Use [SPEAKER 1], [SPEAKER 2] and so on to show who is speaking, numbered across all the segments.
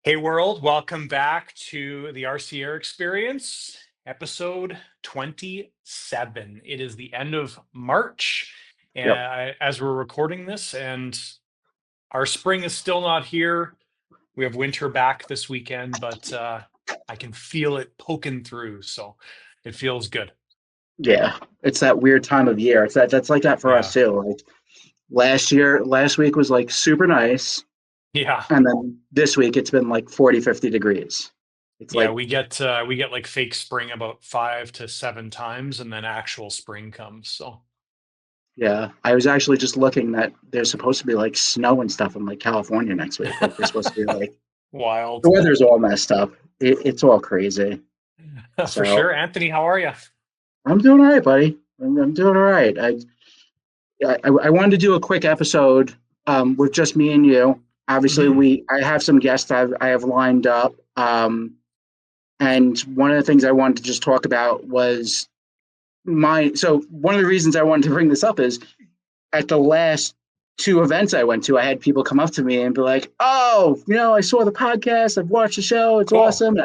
[SPEAKER 1] Hey world, welcome back to the RC Air Experience, episode 27. It is the end of March
[SPEAKER 2] Yep.
[SPEAKER 1] as we're recording this, and our spring is still not here. We have winter back this weekend, but I can feel it poking through, so it feels good.
[SPEAKER 2] Yeah. It's that weird time of year. That's like that for us
[SPEAKER 1] Yeah,
[SPEAKER 2] too. Like last week was like super nice.
[SPEAKER 1] yeah,
[SPEAKER 2] And then this week it's been like 40, 50 degrees. It's
[SPEAKER 1] yeah.
[SPEAKER 2] like,
[SPEAKER 1] We get like fake spring about 5 to 7 times, and then actual spring comes. So
[SPEAKER 2] yeah. I was actually just looking that there's supposed to be like snow and stuff in like California next week. Like there's supposed to be like
[SPEAKER 1] wild.
[SPEAKER 2] the weather's all messed up. It's all crazy.
[SPEAKER 1] For sure.
[SPEAKER 2] So
[SPEAKER 1] Anthony, how are you?
[SPEAKER 2] I'm doing all right, buddy. I'm doing all right. I wanted to do a quick episode with just me and you. Obviously,
[SPEAKER 1] Hmm.
[SPEAKER 2] I have some guests I have lined up. And one of the things I wanted to just talk about was so one of the reasons I wanted to bring this up is at the last two events I went to, I had people come up to me and be like, "Oh, I saw the podcast. I've watched the show. It's
[SPEAKER 1] Cool.
[SPEAKER 2] awesome."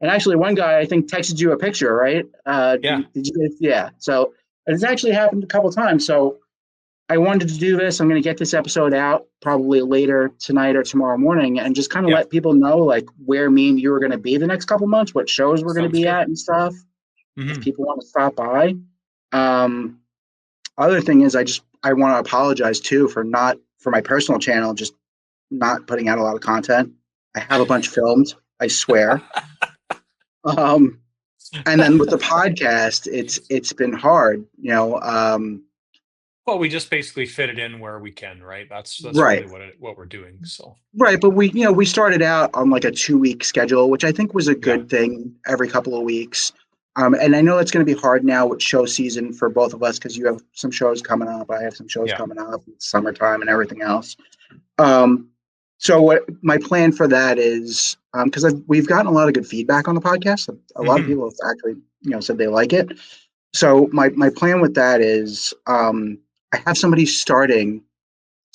[SPEAKER 2] And actually, one guy I think texted you a picture, right?
[SPEAKER 1] Yeah.
[SPEAKER 2] Did you? Yeah. So it's actually happened a couple times. So I wanted to do this. I'm going to get this episode out probably later tonight or tomorrow morning, and just kind of
[SPEAKER 1] Yeah.
[SPEAKER 2] let people know like where me and you are going to be the next couple months, what shows we're going to
[SPEAKER 1] Sounds
[SPEAKER 2] be
[SPEAKER 1] good.
[SPEAKER 2] at and stuff. If
[SPEAKER 1] Hmm.
[SPEAKER 2] people want to stop by. Um, Other thing is, I want to apologize too for not for my personal channel just not putting out a lot of content. I have a bunch filmed, I swear. Um, and then with the podcast, it's been hard,
[SPEAKER 1] Well, we just basically fit it in where we can, right? That's
[SPEAKER 2] right.
[SPEAKER 1] really what we're doing. So
[SPEAKER 2] Right, but we started out on like a 2 week schedule, which I think was a
[SPEAKER 1] yeah.
[SPEAKER 2] good thing every couple of weeks. And I know it's going to be hard now with show season for both of us because you have some shows coming up. I have some shows
[SPEAKER 1] Yeah.
[SPEAKER 2] coming up, it's summertime and everything else. Um, so what my plan for that is because we've gotten a lot of good feedback on the podcast. A lot of
[SPEAKER 1] Hmm.
[SPEAKER 2] people have actually said they like it. So my plan with that is I have somebody starting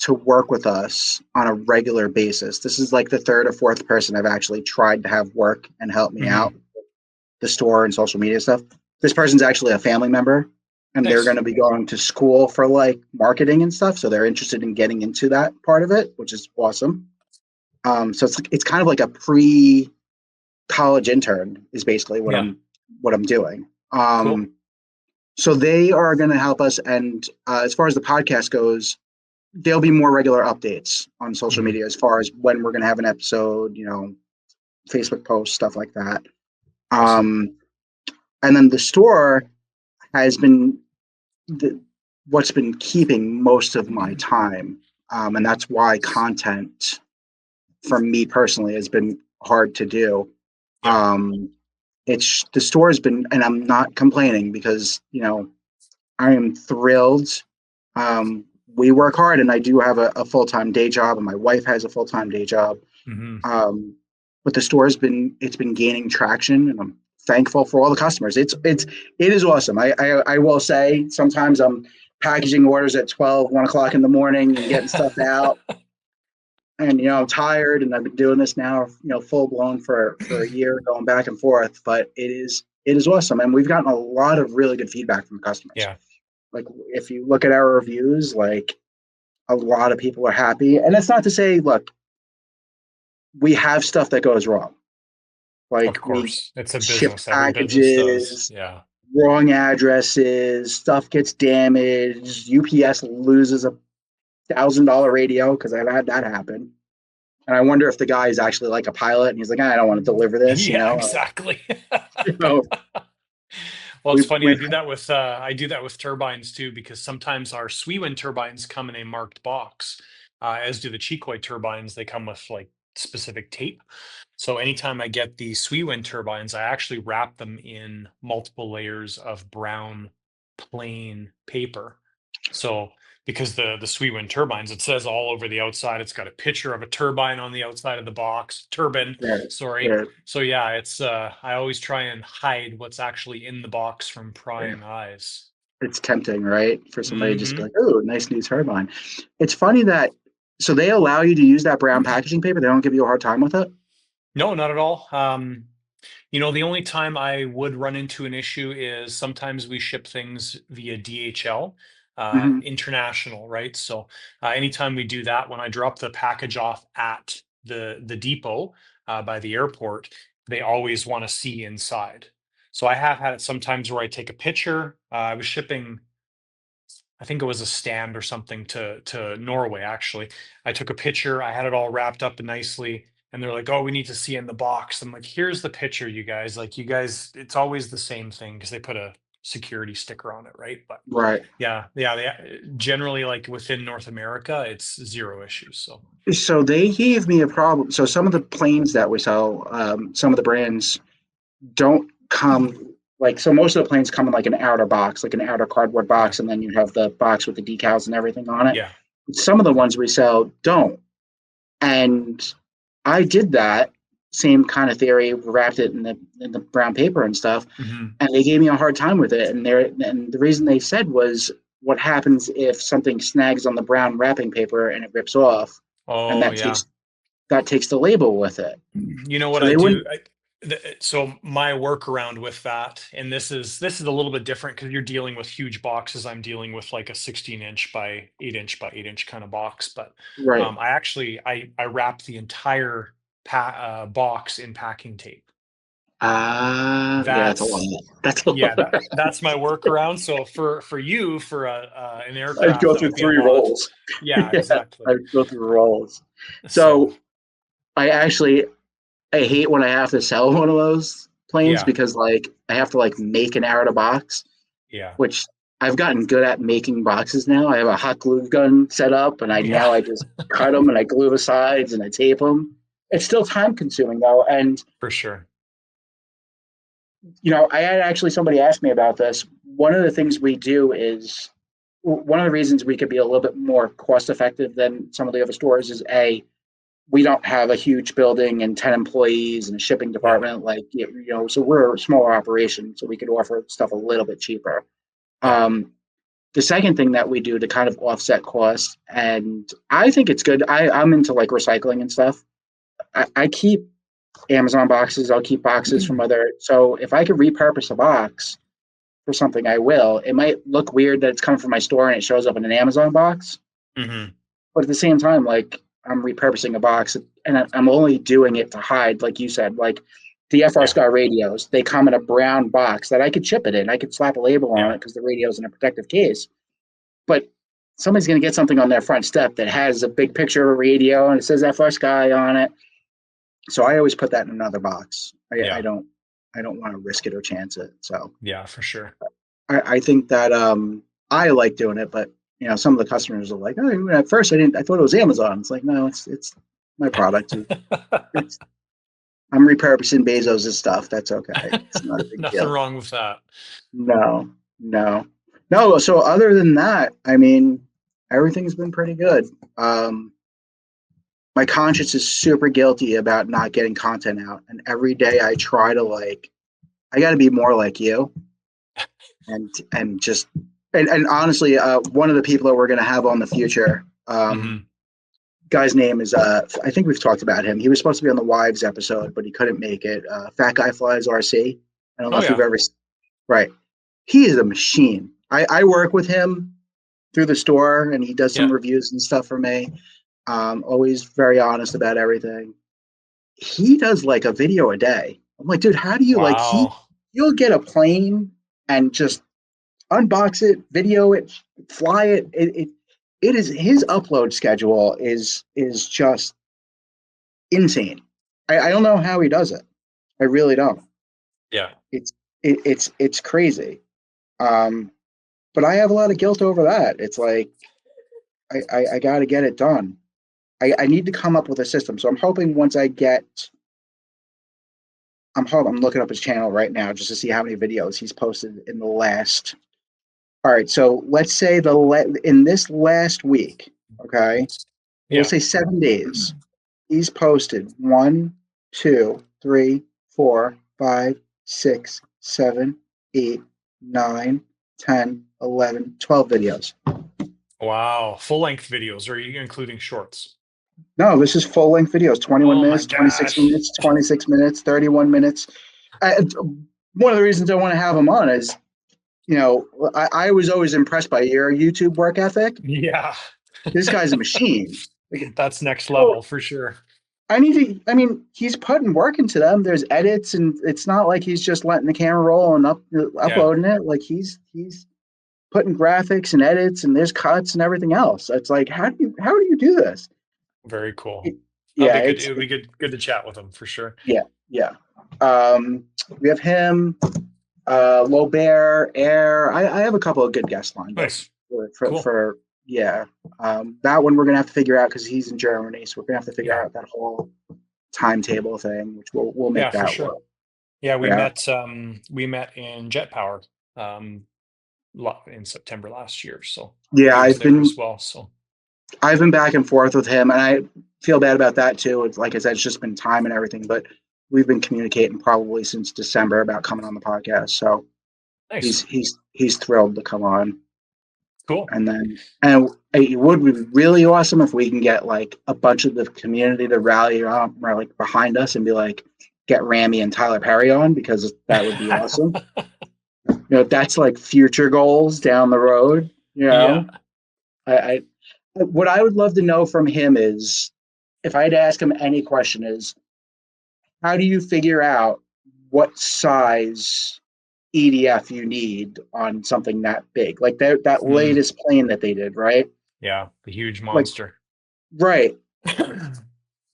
[SPEAKER 2] to work with us on a regular basis. This is like the third or fourth person I've actually tried to have work and help me out,
[SPEAKER 1] Hmm.
[SPEAKER 2] the store and social media stuff. This person's actually a family member and they're going
[SPEAKER 1] Nice.
[SPEAKER 2] to be going to school for like marketing and stuff. So they're interested in getting into that part of it, which is awesome. So it's kind of like a pre college intern is basically
[SPEAKER 1] Yeah.
[SPEAKER 2] what I'm doing.
[SPEAKER 1] Cool.
[SPEAKER 2] So they are going to help us. And as far as the podcast goes, there'll be more regular updates on social
[SPEAKER 1] Hmm.
[SPEAKER 2] media as far as when we're going to have an episode, Facebook posts, stuff like that.
[SPEAKER 1] Awesome.
[SPEAKER 2] Um, and then the store has been the, what's been keeping most of my time. And that's why content for me personally has been hard to do.
[SPEAKER 1] Yeah.
[SPEAKER 2] Um, it's the store has been, and I'm not complaining because, I am thrilled. We work hard and I do have a full-time day job and my wife has a full-time day job.
[SPEAKER 1] Hmm.
[SPEAKER 2] Um, but the store it's been gaining traction and I'm thankful for all the customers. It is awesome. I will say sometimes I'm packaging orders at 1 o'clock in the morning and getting stuff out. And I'm tired and I've been doing this now, full blown for a year going back and forth. But it is awesome. And we've gotten a lot of really good feedback from the customers.
[SPEAKER 1] Yeah.
[SPEAKER 2] Like if you look at our reviews, like a lot of people are happy. And that's not to say, look, we have stuff that goes wrong. Like
[SPEAKER 1] Of
[SPEAKER 2] we
[SPEAKER 1] course. It's a
[SPEAKER 2] ship
[SPEAKER 1] business. Every business does.
[SPEAKER 2] packages,
[SPEAKER 1] Yeah.
[SPEAKER 2] wrong addresses, stuff gets damaged, UPS loses $1,000 radio because I've had that happen. And I wonder if the guy is actually like a pilot and he's like, I don't want to deliver this,
[SPEAKER 1] Yeah, exactly.
[SPEAKER 2] you know,
[SPEAKER 1] Well, it's
[SPEAKER 2] we've,
[SPEAKER 1] funny.
[SPEAKER 2] we've,
[SPEAKER 1] I do that with turbines too, because sometimes our Sweewind turbines come in a marked box, as do the Chikoi turbines. They come with like specific tape. So anytime I get the Sweewind turbines, I actually wrap them in multiple layers of brown plain paper. So because the Sweewind turbines, it says all over the outside, it's got a picture of a turbine on the outside of the box, turbine,
[SPEAKER 2] they're,
[SPEAKER 1] sorry.
[SPEAKER 2] they're,
[SPEAKER 1] So yeah, it's I always try and hide what's actually in the box from prying eyes.
[SPEAKER 2] it's tempting, right? For somebody to just be
[SPEAKER 1] Hmm.
[SPEAKER 2] like, oh, nice new turbine. It's funny that, so they allow you to use that brown packaging paper. They don't give you a hard time with it.
[SPEAKER 1] No, not at all. The only time I would run into an issue is sometimes we ship things via DHL,
[SPEAKER 2] Hmm.
[SPEAKER 1] international, right? So anytime we do that, when I drop the package off at the depot by the airport, they always want to see inside. So I have had it sometimes where I take a picture. I was shipping, I think it was a stand or something to Norway actually. I took a picture, I had it all wrapped up nicely, and they're like, "Oh, we need to see in the box." I'm like, "Here's the picture, you guys. Like you guys, it's always the same thing because they put a security sticker on it, right?" But
[SPEAKER 2] Right.
[SPEAKER 1] yeah, yeah, generally like within North America, it's zero issues. So
[SPEAKER 2] So they gave me a problem. So some of the planes that we sell, some of the brands don't come like, so most of the planes come in like an outer box, like an outer cardboard
[SPEAKER 1] yeah,
[SPEAKER 2] box, and then you have the box with the decals and everything on it.
[SPEAKER 1] yeah.
[SPEAKER 2] Some of the ones we sell don't. And I did that same kind of theory, wrapped it in the brown paper and stuff,
[SPEAKER 1] Hmm.
[SPEAKER 2] and they gave me a hard time with it. And the reason they said was, what happens if something snags on the brown wrapping paper and it rips off, and
[SPEAKER 1] Oh yeah.
[SPEAKER 2] that takes the label with it.
[SPEAKER 1] You know what
[SPEAKER 2] So
[SPEAKER 1] I
[SPEAKER 2] they
[SPEAKER 1] do?
[SPEAKER 2] wouldn't.
[SPEAKER 1] So my workaround with that, and this is a little bit different because you're dealing with huge boxes. I'm dealing with like a 16-inch by 8-inch by 8-inch kind of box. But
[SPEAKER 2] Right.
[SPEAKER 1] I wrap the entire box in packing tape.
[SPEAKER 2] Yeah, that's a
[SPEAKER 1] That's
[SPEAKER 2] lot. That's a
[SPEAKER 1] yeah,
[SPEAKER 2] lot.
[SPEAKER 1] that's my workaround. So for you for an
[SPEAKER 2] I'd
[SPEAKER 1] aircraft
[SPEAKER 2] go
[SPEAKER 1] that
[SPEAKER 2] through
[SPEAKER 1] would be a
[SPEAKER 2] three
[SPEAKER 1] lot.
[SPEAKER 2] rolls.
[SPEAKER 1] Yeah,
[SPEAKER 2] Yeah,
[SPEAKER 1] exactly.
[SPEAKER 2] I'd go through rolls.
[SPEAKER 1] So
[SPEAKER 2] So I actually I hate when I have to sell one of those planes,
[SPEAKER 1] yeah,
[SPEAKER 2] because like I have to like make an out of box,
[SPEAKER 1] yeah,
[SPEAKER 2] which I've gotten good at making boxes now. I have a hot glue gun set up, and
[SPEAKER 1] yeah,
[SPEAKER 2] I just cut them and I glue the sides and I tape them. It's still time consuming though, and
[SPEAKER 1] for sure.
[SPEAKER 2] I had actually somebody ask me about this. One of the things we do is, one of the reasons we could be a little bit more cost effective than some of the other stores is, we don't have a huge building and 10 employees and a shipping
[SPEAKER 1] Yeah,
[SPEAKER 2] department, so we're a smaller operation, so we could offer stuff a little bit cheaper.
[SPEAKER 1] yeah.
[SPEAKER 2] The second thing that we do to kind of offset costs, and I think it's good. I'm into like recycling and stuff. I keep Amazon boxes. I'll keep boxes from other. So if I could repurpose a box for something, I will. It might look weird that it's coming from my store and it shows up in an Amazon box,
[SPEAKER 1] Hmm.
[SPEAKER 2] but at the same time, like, I'm repurposing a box, and I'm only doing it to hide, like you said, like the FR
[SPEAKER 1] Yeah,
[SPEAKER 2] Sky radios. They come in a brown box that I could chip it in. I could slap a label on
[SPEAKER 1] yeah.
[SPEAKER 2] it because the radio's in a protective case. But somebody's going to get something on their front step that has a big picture of a radio and it says FR Sky on it. So I always put that in another box.
[SPEAKER 1] Yeah,
[SPEAKER 2] I don't want to risk it or chance it. So
[SPEAKER 1] yeah, for sure.
[SPEAKER 2] I think that I like doing it, but some of the customers are like, oh, at first I thought it was Amazon. It's like, no, it's my product. It's I'm repurposing Bezos' stuff. That's okay. It's not a big
[SPEAKER 1] Nothing
[SPEAKER 2] deal.
[SPEAKER 1] wrong with that.
[SPEAKER 2] No, no, no. So other than that, I mean, everything's been pretty good. Um, my conscience is super guilty about not getting content out, and every day I try to, like, I got to be more like you, and just and honestly, one of the people that we're gonna have on the future,
[SPEAKER 1] Hmm.
[SPEAKER 2] guy's name is I think we've talked about him. He was supposed to be on the Wives episode, but he couldn't make it. Fat Guy Flies RC. I don't know
[SPEAKER 1] Oh
[SPEAKER 2] if you've
[SPEAKER 1] yeah,
[SPEAKER 2] ever. Right. He is a machine. I work with him through the store, and he does some
[SPEAKER 1] yeah.
[SPEAKER 2] reviews and stuff for me. Always very honest about everything. He does like a video a day. I'm like, dude, how do you, like,
[SPEAKER 1] Wow.
[SPEAKER 2] you'll get a plane and just unbox it, video it, fly it. It is, his upload schedule is just insane. I don't know how he does it. I really don't.
[SPEAKER 1] Yeah.
[SPEAKER 2] It's it's crazy. Um, but I have a lot of guilt over that. It's like I got to get it done. I need to come up with a system. So I'm hoping once I get, I'm looking up his channel right now just to see how many videos he's posted in the last. All right, so let's say in this last week, okay, we'll
[SPEAKER 1] Yeah.
[SPEAKER 2] say 7 days. He's posted one, two, three, four, five, six, seven, 8, 9, 10, 11, 12 videos.
[SPEAKER 1] Wow. Full length videos, or are you including shorts?
[SPEAKER 2] No, this is full length videos, 21
[SPEAKER 1] Oh my
[SPEAKER 2] minutes, 26
[SPEAKER 1] gosh.
[SPEAKER 2] minutes, 26 minutes, 31 minutes. One of the reasons I want to have him on is, I was always impressed by your YouTube work ethic.
[SPEAKER 1] Yeah.
[SPEAKER 2] This guy's a machine. Like,
[SPEAKER 1] That's next
[SPEAKER 2] so
[SPEAKER 1] level for sure.
[SPEAKER 2] I mean, he's putting work into them. There's edits, and it's not like he's just letting the camera roll and
[SPEAKER 1] Yeah.
[SPEAKER 2] uploading it. Like he's putting graphics and edits, and there's cuts and everything else. It's like, how do you do this?
[SPEAKER 1] Very cool.
[SPEAKER 2] It-
[SPEAKER 1] That'll
[SPEAKER 2] yeah,
[SPEAKER 1] be good. It would be good to chat with him for sure.
[SPEAKER 2] yeah, yeah. We have him, Lobert, Air. I have a couple of good guests lined up
[SPEAKER 1] Nice.
[SPEAKER 2] for, for,
[SPEAKER 1] Cool.
[SPEAKER 2] for yeah. That one we're gonna have to figure out because he's in Germany, so we're gonna have to figure
[SPEAKER 1] Yeah.
[SPEAKER 2] out that whole timetable thing, which we'll
[SPEAKER 1] Yeah,
[SPEAKER 2] make
[SPEAKER 1] for
[SPEAKER 2] that
[SPEAKER 1] sure.
[SPEAKER 2] work.
[SPEAKER 1] Yeah,
[SPEAKER 2] Yeah,
[SPEAKER 1] we met in Jet Power um in September last year. So
[SPEAKER 2] yeah.
[SPEAKER 1] he was there as well. So
[SPEAKER 2] I've been back and forth with him, and I feel bad about that too. It's like I said, it's just been time and everything, but we've been communicating probably since December about coming on the podcast. So
[SPEAKER 1] nice.
[SPEAKER 2] he's thrilled to come on.
[SPEAKER 1] Cool.
[SPEAKER 2] And it would be really awesome if we can get like a bunch of the community to rally around, like behind us, and be like, get Rami and Tyler Perry on, because that would be awesome. That's like future goals down the road.
[SPEAKER 1] Yeah.
[SPEAKER 2] I what I would love to know from him is, if I had to ask him any question, is how do you figure out what size EDF you need on something that big, like that
[SPEAKER 1] Hmm.
[SPEAKER 2] latest plane that they did, right?
[SPEAKER 1] Yeah, the huge
[SPEAKER 2] Like,
[SPEAKER 1] monster.
[SPEAKER 2] right.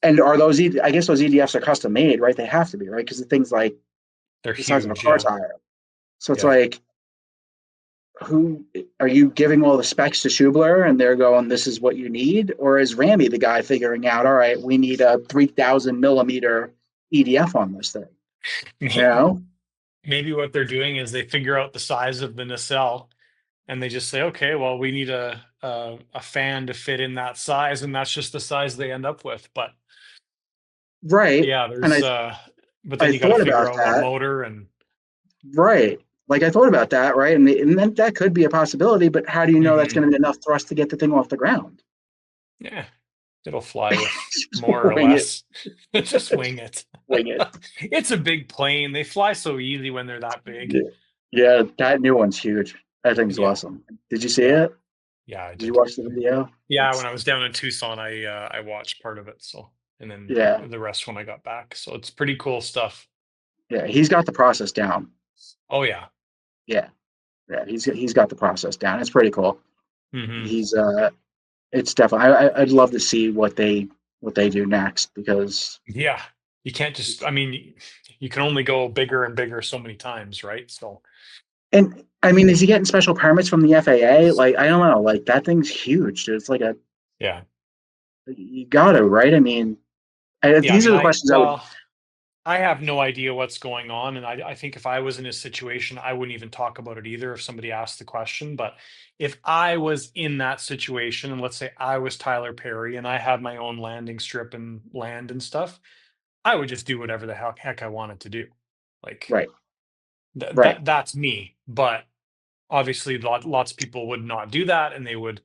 [SPEAKER 2] And are those I guess those EDFs are custom made, right? They have to be, right? Because the thing's like
[SPEAKER 1] They're
[SPEAKER 2] the size of a
[SPEAKER 1] huge.
[SPEAKER 2] car
[SPEAKER 1] Yeah.
[SPEAKER 2] tire. So it's
[SPEAKER 1] Yeah.
[SPEAKER 2] like, who are you giving all the specs to Schubler and they're going, this is what you need? Or is Rami the guy figuring out, all right, we need a 3,000 millimeter EDF on this thing? You know?
[SPEAKER 1] Maybe what they're doing is they figure out the size of the nacelle and they just say, okay, well, we need a fan to fit in that size, and that's just the size they end up with. But
[SPEAKER 2] Right.
[SPEAKER 1] yeah,
[SPEAKER 2] And
[SPEAKER 1] but
[SPEAKER 2] I
[SPEAKER 1] then you got to
[SPEAKER 2] thought
[SPEAKER 1] figure
[SPEAKER 2] about
[SPEAKER 1] out what
[SPEAKER 2] that.
[SPEAKER 1] motor and
[SPEAKER 2] Right. Like I thought about that, right? And then that could be a possibility, but how do you know that's
[SPEAKER 1] Mhm.
[SPEAKER 2] going to be enough thrust to get the thing off the ground?
[SPEAKER 1] Yeah, it'll fly with
[SPEAKER 2] Just
[SPEAKER 1] more or
[SPEAKER 2] wing it.
[SPEAKER 1] less. Just wing it.
[SPEAKER 2] Wing it.
[SPEAKER 1] It's a big plane. They fly so easy when they're that big.
[SPEAKER 2] Yeah. Yeah, that new one's huge. That thing's
[SPEAKER 1] Yeah,
[SPEAKER 2] awesome. Did you see
[SPEAKER 1] yeah,
[SPEAKER 2] it?
[SPEAKER 1] yeah. I
[SPEAKER 2] Did you
[SPEAKER 1] did.
[SPEAKER 2] watch the video?
[SPEAKER 1] Yeah, when
[SPEAKER 2] It's
[SPEAKER 1] I was down in Tucson, I watched part of it. So, and then
[SPEAKER 2] yeah,
[SPEAKER 1] the rest when I got back. So it's pretty cool stuff.
[SPEAKER 2] yeah. He's got the process down.
[SPEAKER 1] Oh yeah.
[SPEAKER 2] Yeah, yeah. He's got the process down. It's pretty cool.
[SPEAKER 1] Hmm.
[SPEAKER 2] He's it's definitely. I'd love to see what they do next, because
[SPEAKER 1] Yeah. You can't just. I mean, you can only go bigger and bigger so many times, right? So
[SPEAKER 2] and I mean, is he getting special permits from the FAA? Like, I don't know. Like, that thing's huge, dude. It's like a,
[SPEAKER 1] yeah,
[SPEAKER 2] you gotta, right? I mean,
[SPEAKER 1] yeah. I
[SPEAKER 2] these are
[SPEAKER 1] mean,
[SPEAKER 2] the questions I would.
[SPEAKER 1] I have no idea what's going on, and I think if I was in a situation, I wouldn't even talk about it either if somebody asked the question. But if I was in that situation, and let's say I was Tyler Perry and I had my own landing strip and land and stuff, I would just do whatever the heck I wanted to do. Like
[SPEAKER 2] Right, right.
[SPEAKER 1] that's me. But obviously, lots of people would not do that, and they would,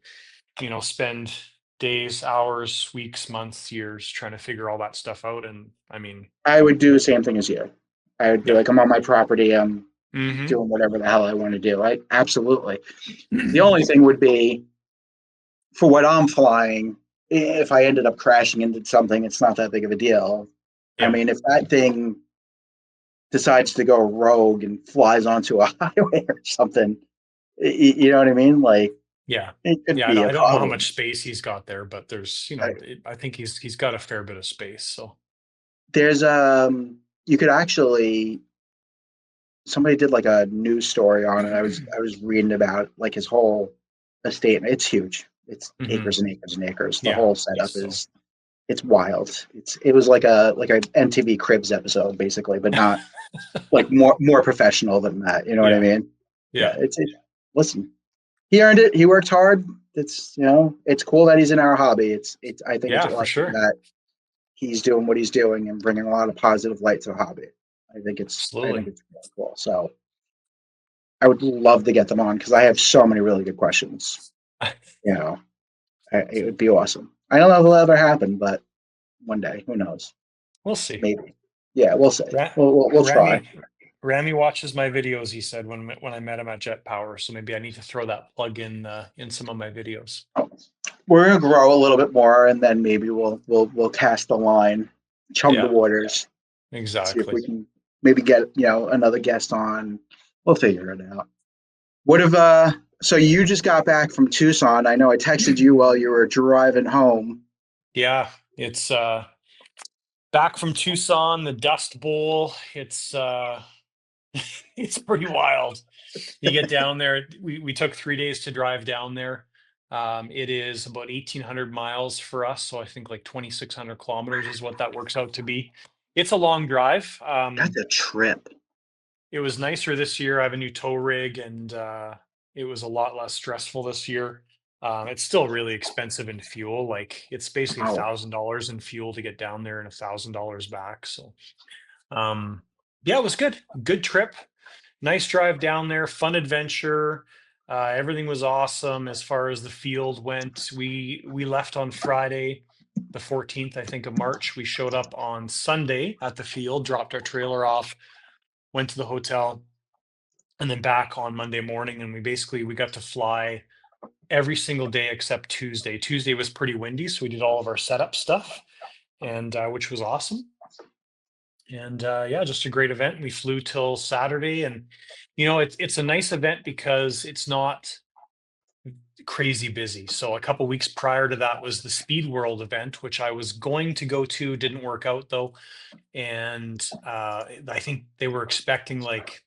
[SPEAKER 1] spend days, hours, weeks, months, years trying to figure all that stuff out. And I mean,
[SPEAKER 2] I would do the same thing as you. I would be
[SPEAKER 1] yeah.
[SPEAKER 2] like, I'm on my property. I'm
[SPEAKER 1] Hmm.
[SPEAKER 2] doing whatever the hell I want to do. I absolutely. The only thing would be, for what I'm flying, if I ended up crashing into something, it's not that big of a deal. I
[SPEAKER 1] Yeah.
[SPEAKER 2] mean, if that thing decides to go rogue and flies onto a highway or something, you know what I mean? Like,
[SPEAKER 1] Yeah.
[SPEAKER 2] it could
[SPEAKER 1] Yeah,
[SPEAKER 2] be a
[SPEAKER 1] I don't know how
[SPEAKER 2] problem.
[SPEAKER 1] much space he's got there, but there's,
[SPEAKER 2] Right.
[SPEAKER 1] I think he's got a fair bit of space. So
[SPEAKER 2] There's you could actually, somebody did like a news story on it. I was reading about like his whole estate. It's huge. It's
[SPEAKER 1] hmm
[SPEAKER 2] acres and acres and acres. The
[SPEAKER 1] yeah,
[SPEAKER 2] whole
[SPEAKER 1] yes,
[SPEAKER 2] setup
[SPEAKER 1] so
[SPEAKER 2] is, it's wild. It was like a MTV Cribs episode basically, but not like more professional than that. You know what I
[SPEAKER 1] yeah,
[SPEAKER 2] mean? Yeah.
[SPEAKER 1] yeah,
[SPEAKER 2] Listen, he earned it. He worked hard. It's cool that he's in our hobby. I think it's
[SPEAKER 1] yeah, for
[SPEAKER 2] awesome
[SPEAKER 1] sure,
[SPEAKER 2] that he's doing what he's doing and bringing a lot of positive light to the hobby. I think
[SPEAKER 1] absolutely.
[SPEAKER 2] it's really cool. So I would love to get them on because I have so many really good questions. You know, it would be awesome. I don't know if it'll ever happen, but one day, who knows?
[SPEAKER 1] We'll see.
[SPEAKER 2] Maybe. Yeah, we'll see.
[SPEAKER 1] Ra-
[SPEAKER 2] We'll try.
[SPEAKER 1] Rami watches my videos. He said when I met him at Jet Power, so maybe I need to throw that plug in some of my videos.
[SPEAKER 2] We're gonna grow a little bit more, and then maybe we'll cast the line, chum the
[SPEAKER 1] Yeah,
[SPEAKER 2] waters, see if
[SPEAKER 1] exactly.
[SPEAKER 2] we can maybe get another guest on. We'll figure it out. What if so you just got back from Tucson. I know I texted you while you were driving home.
[SPEAKER 1] Yeah, it's back from Tucson, the Dust Bowl. It's pretty wild. You get down there. We took 3 days to drive down there. It is about 1,800 miles for us, so I think like 2,600 kilometers is what that works out to be. It's a long drive.
[SPEAKER 2] That's a trip.
[SPEAKER 1] It was nicer this year. I have a new tow rig, and it was a lot less stressful this year. It's still really expensive in fuel. Like it's basically
[SPEAKER 2] Wow.
[SPEAKER 1] $1,000 in fuel to get down there and $1,000 back. So yeah, it was good. Good trip. Nice drive down there. Fun adventure. Everything was awesome as far as the field went. We left on Friday, the 14th, I think, of March. We showed up on Sunday at the field, dropped our trailer off, went to the hotel, and then back on Monday morning. And we got to fly every single day except Tuesday. Tuesday was pretty windy, so we did all of our setup stuff, and which was awesome. And yeah, just a great event. We flew till Saturday, and it's a nice event because it's not crazy busy. So a couple weeks prior to that was the Speed World event, which I was going to go to, didn't work out though. And I think they were expecting like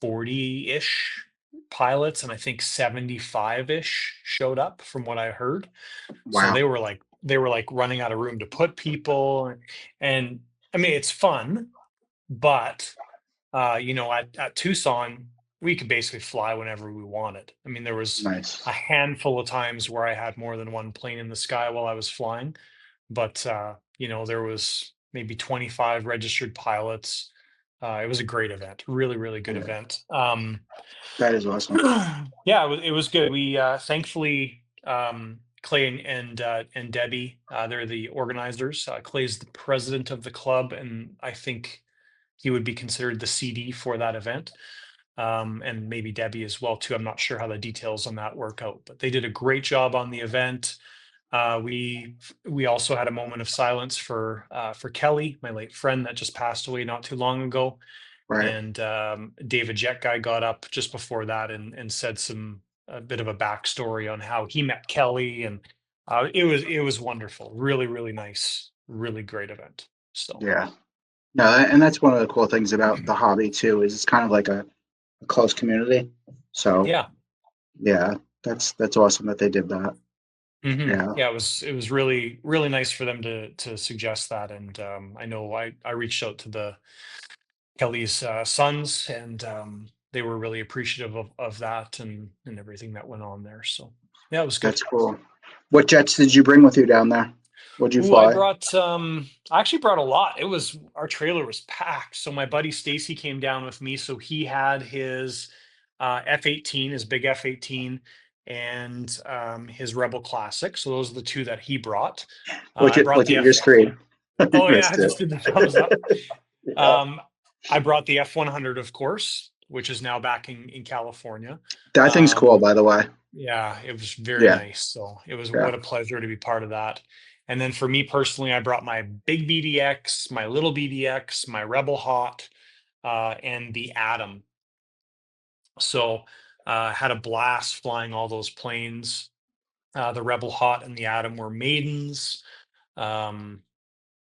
[SPEAKER 1] 40-ish pilots, and I think 75-ish showed up from what I heard. So
[SPEAKER 2] Wow.
[SPEAKER 1] they were like running out of room to put people. And I mean, it's fun, but at Tucson, we could basically fly whenever we wanted. I mean, there was
[SPEAKER 2] Nice.
[SPEAKER 1] a handful of times where I had more than one plane in the sky while I was flying, but there was maybe 25 registered pilots. It was a great event, really, really good
[SPEAKER 2] Yeah,
[SPEAKER 1] event.
[SPEAKER 2] that is awesome.
[SPEAKER 1] Yeah, it was good. We thankfully Clay and Debbie, they're the organizers. Clay's the president of the club, and I think he would be considered the CD for that event. And maybe Debbie as well too. I'm not sure how the details on that work out, but they did a great job on the event. We also had a moment of silence for Kelly, my late friend that just passed away not too long ago.
[SPEAKER 2] Right.
[SPEAKER 1] And David Jet guy got up just before that and said a bit of a backstory on how he met Kelly, and it was wonderful, really, really nice, really great event. So
[SPEAKER 2] Yeah. No, and that's one of the cool things about the hobby too, is it's kind of like a close community. So
[SPEAKER 1] yeah.
[SPEAKER 2] yeah, that's awesome that they did that. Yeah.
[SPEAKER 1] Yeah, it was really, really nice for them to suggest that. And I know I reached out to the Kelly's sons, and they were really appreciative of that and everything that went on there. So yeah, it was good.
[SPEAKER 2] That's cool. What jets did you bring with you down there? What'd you
[SPEAKER 1] Ooh, I
[SPEAKER 2] fly?
[SPEAKER 1] brought I actually brought a lot. Our trailer was packed. So my buddy Stacy came down with me. So he had his F-18, his big F-18, and his Rebel Classic. So those are the two that he brought. I brought
[SPEAKER 2] Look
[SPEAKER 1] the
[SPEAKER 2] at your
[SPEAKER 1] F.
[SPEAKER 2] screen. You
[SPEAKER 1] Oh yeah,
[SPEAKER 2] missed
[SPEAKER 1] I
[SPEAKER 2] it.
[SPEAKER 1] just did the thumbs up.
[SPEAKER 2] Yeah.
[SPEAKER 1] Um, I brought the F-100, of course, which is now back in California.
[SPEAKER 2] That thing's cool,
[SPEAKER 1] Um,
[SPEAKER 2] by the way.
[SPEAKER 1] yeah, it was very
[SPEAKER 2] Yeah.
[SPEAKER 1] nice. So it was
[SPEAKER 2] Yeah.
[SPEAKER 1] what a pleasure to be part of that. And then for me personally, I brought my big BDX, my little BDX, my Rebel Hot, and the Atom. So had a blast flying all those planes. The Rebel Hot and the Atom were maidens. Um,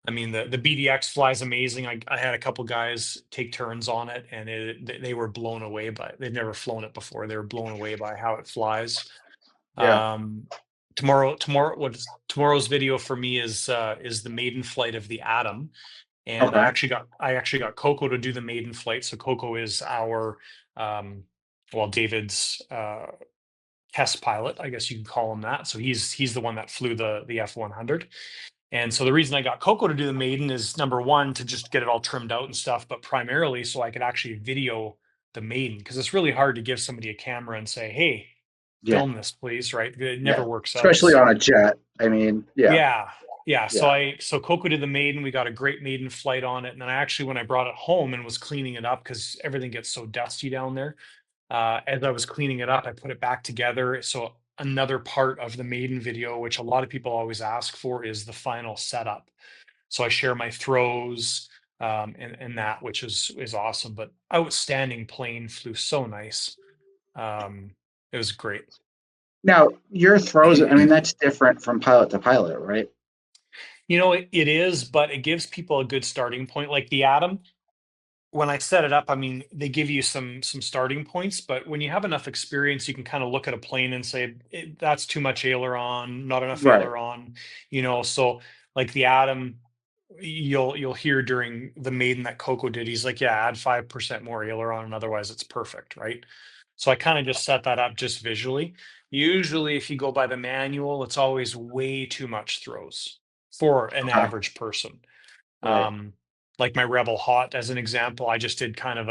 [SPEAKER 1] I mean, the BDX flies amazing. I had a couple guys take turns on it, and they were blown away by it. They've never flown it before. They were blown away by how it flies.
[SPEAKER 2] Yeah.
[SPEAKER 1] Um, tomorrow's video for me is the maiden flight of the Atom, and
[SPEAKER 2] Okay.
[SPEAKER 1] I actually got Coco to do the maiden flight. So Coco is our David's test pilot, I guess you could call him that. So he's the one that flew the F-100. And so the reason I got Coco to do the maiden is number one, to just get it all trimmed out and stuff, but primarily so I could actually video the maiden, because it's really hard to give somebody a camera and say, hey,
[SPEAKER 2] Yeah.
[SPEAKER 1] film this, please, right? It
[SPEAKER 2] Yeah.
[SPEAKER 1] never works out.
[SPEAKER 2] Especially on
[SPEAKER 1] So
[SPEAKER 2] a jet. I mean, yeah.
[SPEAKER 1] yeah, yeah.
[SPEAKER 2] Yeah.
[SPEAKER 1] So Coco did the maiden. We got a great maiden flight on it, and then I actually, when I brought it home and was cleaning it up because everything gets so dusty down there, as I was cleaning it up, I put it back together. So another part of the maiden video, which a lot of people always ask for, is the final setup. So I share my throws, and that, which is awesome. But outstanding plane, flew so nice. Um, it was great.
[SPEAKER 2] Now, your throws, I mean, that's different from pilot to pilot, right?
[SPEAKER 1] It is, but it gives people a good starting point. Like the Atom, when I set it up, I mean, they give you some starting points, but when you have enough experience, you can kind of look at a plane and say, that's too much aileron, not enough
[SPEAKER 2] Right.
[SPEAKER 1] aileron, so like the Atom, you'll hear during the maiden that Coco did, he's like, yeah, add 5% more aileron, and otherwise it's perfect, right? So I kind of just set that up just visually. Usually, if you go by the manual, it's always way too much throws for an
[SPEAKER 2] Okay.
[SPEAKER 1] average person.
[SPEAKER 2] Right.
[SPEAKER 1] Um, like my Rebel Hot, as an example, I just did kind of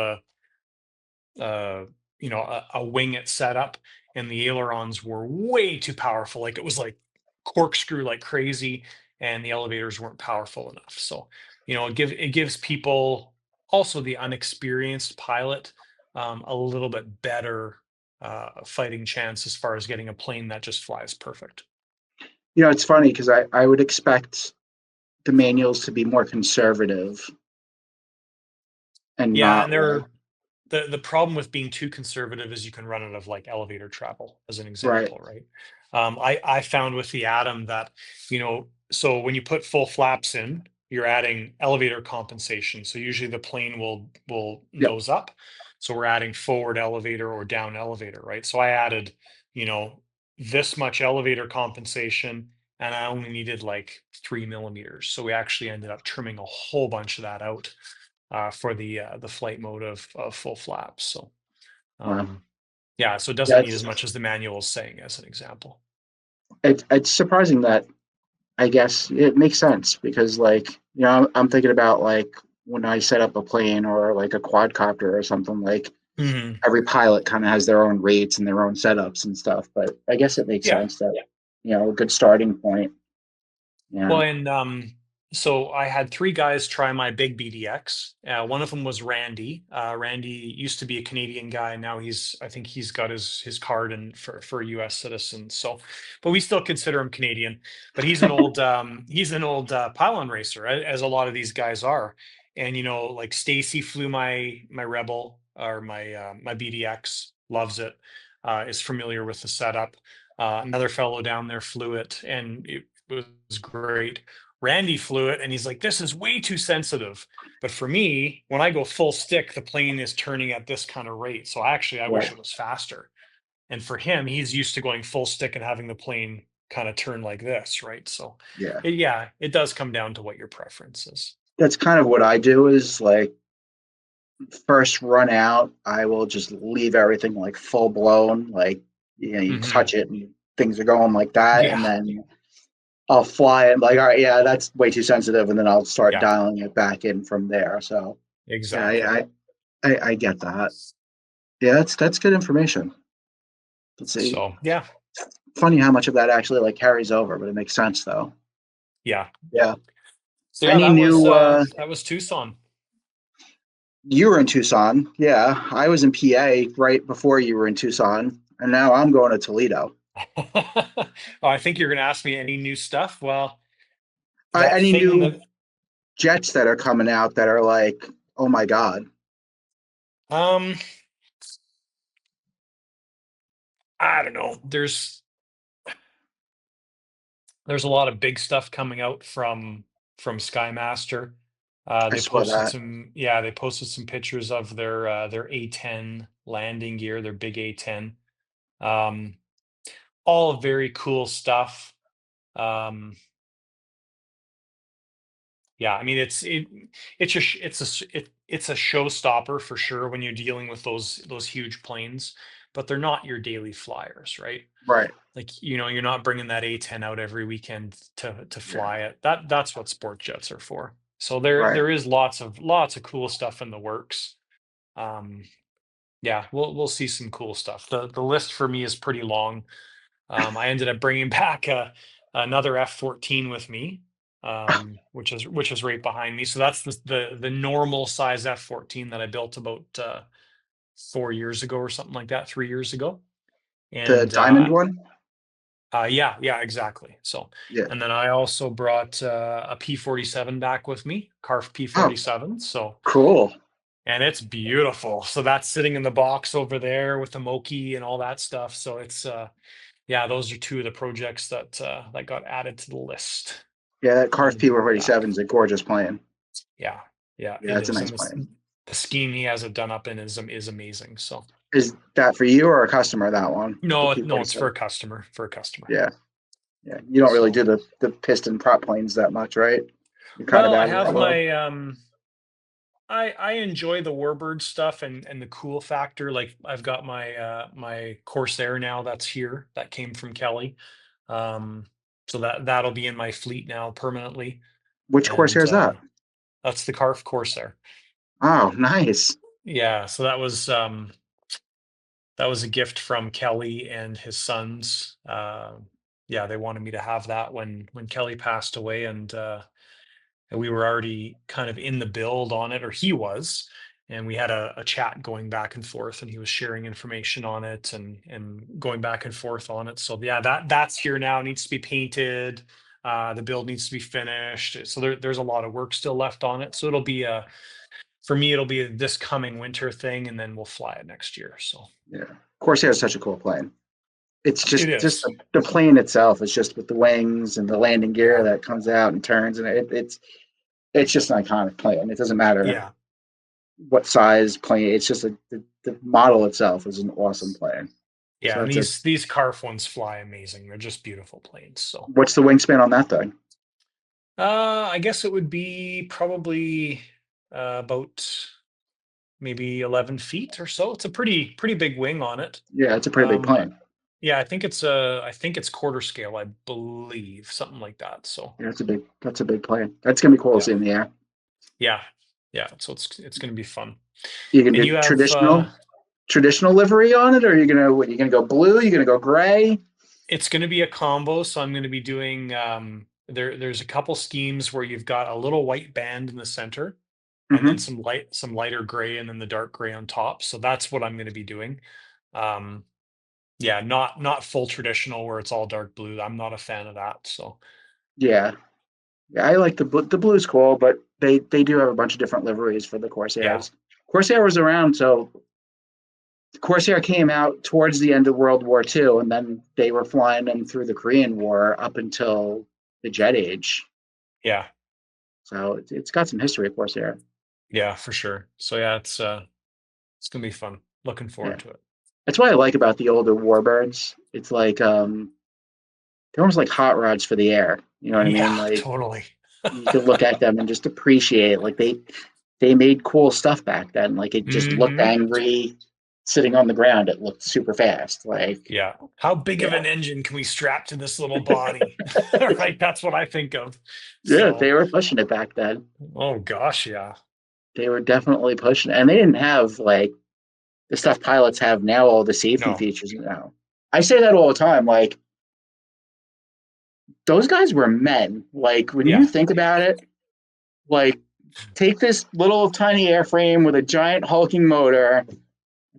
[SPEAKER 1] a wing it setup, and the ailerons were way too powerful. Like it was like corkscrew like crazy, and the elevators weren't powerful enough. So, it gives people, also the unexperienced pilot, a little bit better fighting chance as far as getting a plane that just flies perfect.
[SPEAKER 2] It's funny because I would expect the manuals to be more conservative and
[SPEAKER 1] Yeah,
[SPEAKER 2] not
[SPEAKER 1] and
[SPEAKER 2] like,
[SPEAKER 1] the problem with being too conservative is you can run out of like elevator travel, as an
[SPEAKER 2] right.
[SPEAKER 1] example, right? I found with the Atom that, so when you put full flaps in, you're adding elevator compensation. So usually the plane will
[SPEAKER 2] Yep.
[SPEAKER 1] nose up. So we're adding forward elevator or down elevator, right? So I added, you know, this much elevator compensation, and I only needed like 3 millimeters. So we actually ended up trimming a whole bunch of that out, for the flight mode of full flaps. So
[SPEAKER 2] Wow.
[SPEAKER 1] yeah, so it doesn't
[SPEAKER 2] Yeah,
[SPEAKER 1] need as much as the manual is saying, as an example.
[SPEAKER 2] it's surprising that I guess it makes sense because like, I'm thinking about like when I set up a plane or like a quadcopter or something, like
[SPEAKER 1] Hmm.
[SPEAKER 2] every pilot kind of has their own rates and their own setups and stuff. But I guess it makes
[SPEAKER 1] Yeah.
[SPEAKER 2] sense that, a good starting point. Yeah.
[SPEAKER 1] Well, and so I had three guys try my big BDX. One of them was Randy. Randy used to be a Canadian guy. Now I think he's got his card and for a U.S. citizen. So, but we still consider him Canadian. But he's an old pylon racer, as a lot of these guys are. And like Stacy flew my Rebel, or my BDX, loves it. Is familiar with the setup. Another fellow down there flew it, and it was great. Randy flew it, and he's like, this is way too sensitive. But for me, when I go full stick, the plane is turning at this kind of rate. So actually, I wish
[SPEAKER 2] Right.
[SPEAKER 1] it was faster. And for him, he's used to going full stick and having the plane kind of turn like this, right? So,
[SPEAKER 2] Yeah.
[SPEAKER 1] yeah, it does come down to what your preference is.
[SPEAKER 2] That's kind of what I do is like first run out, I will just leave everything like full blown, like, you
[SPEAKER 1] Hmm.
[SPEAKER 2] touch it and things are going like that. And
[SPEAKER 1] Yeah,
[SPEAKER 2] then I'll fly it like, all right, yeah, that's way too sensitive. And then I'll start
[SPEAKER 1] yeah,
[SPEAKER 2] dialing it back in from there. So yeah,
[SPEAKER 1] exactly.
[SPEAKER 2] I get that. Yeah, that's good information. Let's see.
[SPEAKER 1] So, yeah,
[SPEAKER 2] Funny how much of that actually like carries over, but it makes sense though.
[SPEAKER 1] yeah.
[SPEAKER 2] Yeah.
[SPEAKER 1] So yeah,
[SPEAKER 2] Any
[SPEAKER 1] that was
[SPEAKER 2] new
[SPEAKER 1] Tucson.
[SPEAKER 2] you were in Tucson. Yeah. I was in PA right before you were in Tucson. And now I'm going to Toledo.
[SPEAKER 1] Oh, I think you're going to ask me any new stuff. Well, that
[SPEAKER 2] Any
[SPEAKER 1] thing
[SPEAKER 2] new
[SPEAKER 1] that
[SPEAKER 2] jets that are coming out that are like, oh my God.
[SPEAKER 1] um I don't know. There's a lot of big stuff coming out from Skymaster.
[SPEAKER 2] I saw that.
[SPEAKER 1] They posted some pictures of their A10 landing gear, their big A10. Um, all very cool stuff. Um, yeah, I mean it's a showstopper for sure when you're dealing with those huge planes, but they're not your daily flyers, right?
[SPEAKER 2] Right.
[SPEAKER 1] Like, you're not bringing that A10 out every weekend to
[SPEAKER 2] Yeah.
[SPEAKER 1] fly it. That's what sport jets are for. So there
[SPEAKER 2] Right.
[SPEAKER 1] there is lots of cool stuff in the works. Um, yeah, we'll see some cool stuff. The list for me is pretty long. I ended up bringing back another F-14 with me, which is right behind me. So that's the normal size F-14 that I built about 4 years ago or something like that, 3 years ago.
[SPEAKER 2] The
[SPEAKER 1] And
[SPEAKER 2] diamond one?
[SPEAKER 1] yeah, yeah, exactly. So,
[SPEAKER 2] Yeah.
[SPEAKER 1] and then I also brought a P-47 back with me, Carf
[SPEAKER 2] Oh,
[SPEAKER 1] P-47. So,
[SPEAKER 2] cool.
[SPEAKER 1] and it's beautiful. So that's sitting in the box over there with the Moki and all that stuff. So it's yeah, those are two of the projects that got added to the list
[SPEAKER 2] Yeah, that Carf
[SPEAKER 1] to bring
[SPEAKER 2] P-147
[SPEAKER 1] back.
[SPEAKER 2] is a gorgeous plane.
[SPEAKER 1] Yeah, yeah,
[SPEAKER 2] Yeah,
[SPEAKER 1] it
[SPEAKER 2] it's a
[SPEAKER 1] is,
[SPEAKER 2] nice
[SPEAKER 1] and
[SPEAKER 2] plane.
[SPEAKER 1] the scheme he has it done up in is amazing. So
[SPEAKER 2] Is that for you or a customer, that one? The
[SPEAKER 1] no, it's for
[SPEAKER 2] P-47?
[SPEAKER 1] a customer, for a customer.
[SPEAKER 2] Yeah. Yeah. You don't really
[SPEAKER 1] So
[SPEAKER 2] do the piston prop planes that much, right? You're kind of
[SPEAKER 1] well, I
[SPEAKER 2] out of that
[SPEAKER 1] have
[SPEAKER 2] world.
[SPEAKER 1] my I enjoy the Warbird stuff and the cool factor. Like I've got my Corsair now that's here that came from Kelly. Um, so that'll be in my fleet now permanently,
[SPEAKER 2] Which Corsair
[SPEAKER 1] and
[SPEAKER 2] is that?
[SPEAKER 1] that's the Carf Corsair.
[SPEAKER 2] Oh, nice.
[SPEAKER 1] Yeah, so that was a gift from Kelly and his sons. Yeah, they wanted me to have that when Kelly passed away, and we were already kind of in the build on it, or he was, and we had a chat going back and forth, and he was sharing information on it and going back and forth on it. So yeah, that's here now. It needs to be painted. The build needs to be finished. So there's a lot of work still left on it. So it'll be for me, it'll be this coming winter thing, and then we'll fly it next year. So
[SPEAKER 2] Yeah. Corsair is such a cool plane. It's
[SPEAKER 1] it
[SPEAKER 2] just
[SPEAKER 1] is.
[SPEAKER 2] the plane itself is just with the wings and the landing gear
[SPEAKER 1] Yeah.
[SPEAKER 2] that comes out and turns, and it's just an iconic plane. It doesn't matter
[SPEAKER 1] Yeah.
[SPEAKER 2] what size plane. It's just the model itself is an awesome plane. So
[SPEAKER 1] Yeah. And these Carf ones fly amazing. They're just beautiful planes. So
[SPEAKER 2] what's the wingspan on that thing?
[SPEAKER 1] I guess it would be probably about maybe 11 feet or so. It's a pretty big wing on it.
[SPEAKER 2] Yeah, it's a pretty big
[SPEAKER 1] Um,
[SPEAKER 2] plane.
[SPEAKER 1] yeah, I think it's quarter scale, I believe, something like that. So
[SPEAKER 2] Yeah, that's a big plane. That's gonna be cool to
[SPEAKER 1] yeah,
[SPEAKER 2] see in the air.
[SPEAKER 1] yeah, yeah. So it's going to be fun.
[SPEAKER 2] You can
[SPEAKER 1] And
[SPEAKER 2] do
[SPEAKER 1] you have
[SPEAKER 2] traditional livery on it, or you gonna go blue? You gonna go gray?
[SPEAKER 1] it's going to be a combo. So I'm going to be doing there's a couple schemes where you've got a little white band in the center and then
[SPEAKER 2] Hmm.
[SPEAKER 1] some lighter gray and then the dark gray on top. So that's what I'm going to be doing. Um, yeah, not full traditional where it's all dark blue. I'm not a fan of that. So
[SPEAKER 2] Yeah, yeah. I like the blue's cool, but they do have a bunch of different liveries for the
[SPEAKER 1] yeah,
[SPEAKER 2] Corsairs. Corsair was around, so Corsair came out towards the end of World War II, and then they were flying them through the Korean War up until the jet age.
[SPEAKER 1] yeah,
[SPEAKER 2] So it's got some history, of Corsair.
[SPEAKER 1] yeah, for sure. So yeah, it's gonna be fun. Looking
[SPEAKER 2] Yeah,
[SPEAKER 1] forward to it.
[SPEAKER 2] that's what I like about the older Warbirds. It's like they're almost like hot rods for the air. You know what I mean?
[SPEAKER 1] Yeah,
[SPEAKER 2] Like
[SPEAKER 1] totally.
[SPEAKER 2] you can look at them and just appreciate. Like they made cool stuff back then. Like it just looked
[SPEAKER 1] Hmm.
[SPEAKER 2] angry sitting on the ground. It looked super fast. Like
[SPEAKER 1] Yeah. How big of
[SPEAKER 2] yeah,
[SPEAKER 1] an engine can we strap to this little body? Right. That's what I think of.
[SPEAKER 2] yeah, they
[SPEAKER 1] So,
[SPEAKER 2] were pushing it back then.
[SPEAKER 1] oh gosh, yeah.
[SPEAKER 2] They were definitely pushing it. And they didn't have like the stuff pilots have now, all the safety
[SPEAKER 1] No.
[SPEAKER 2] features now. I say that all the time. Like those guys were men. Like when you
[SPEAKER 1] Yeah.
[SPEAKER 2] think about it, like take this little tiny airframe with a giant hulking motor,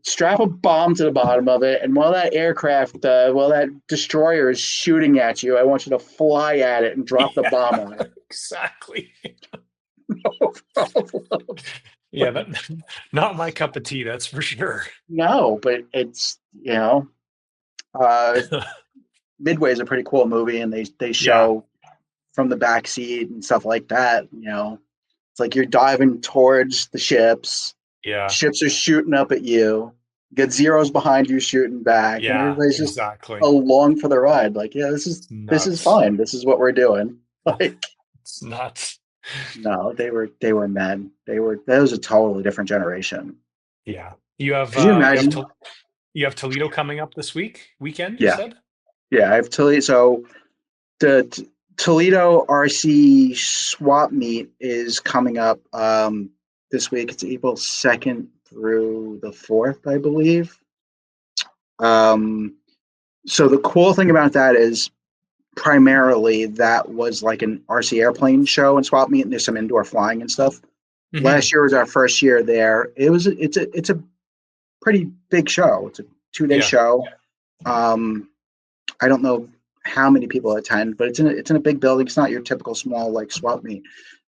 [SPEAKER 2] strap a bomb to the bottom of it, and while while that destroyer is shooting at you, I want you to fly at it and drop the
[SPEAKER 1] Yeah.
[SPEAKER 2] bomb on it.
[SPEAKER 1] Exactly.
[SPEAKER 2] No problem.
[SPEAKER 1] Yeah, that not my cup of tea, that's for sure.
[SPEAKER 2] No, but it's uh, Midway is a pretty cool movie, and they
[SPEAKER 1] Yeah.
[SPEAKER 2] show from the back seat and stuff like that. It's like you're diving towards the ships.
[SPEAKER 1] Yeah.
[SPEAKER 2] Ships are shooting up at you. You get zeros behind you shooting back, and
[SPEAKER 1] Yeah,
[SPEAKER 2] everybody's just
[SPEAKER 1] exactly.
[SPEAKER 2] along for the ride. Like, yeah,
[SPEAKER 1] It's
[SPEAKER 2] this is
[SPEAKER 1] nuts.
[SPEAKER 2] fine. This is what we're doing. Like,
[SPEAKER 1] It's nuts.
[SPEAKER 2] no, they were men. That was a totally different generation.
[SPEAKER 1] Yeah. You have
[SPEAKER 2] Could you
[SPEAKER 1] uh you have
[SPEAKER 2] imagine?
[SPEAKER 1] to you have Toledo coming up this weekend, you
[SPEAKER 2] Yeah,
[SPEAKER 1] said?
[SPEAKER 2] yeah. I have Toledo. So the Toledo RC swap meet is coming up this week. It's April 2nd through the 4th, I believe. Um, so the cool thing about that is primarily that was like an RC airplane show and swap meet, and there's some indoor flying and stuff.
[SPEAKER 1] Hmm.
[SPEAKER 2] Last year was our first year there. It's a pretty big show. It's a 2-day
[SPEAKER 1] Yeah.
[SPEAKER 2] show. I don't know how many people attend, but it's in a big building. It's not your typical small like swap meet.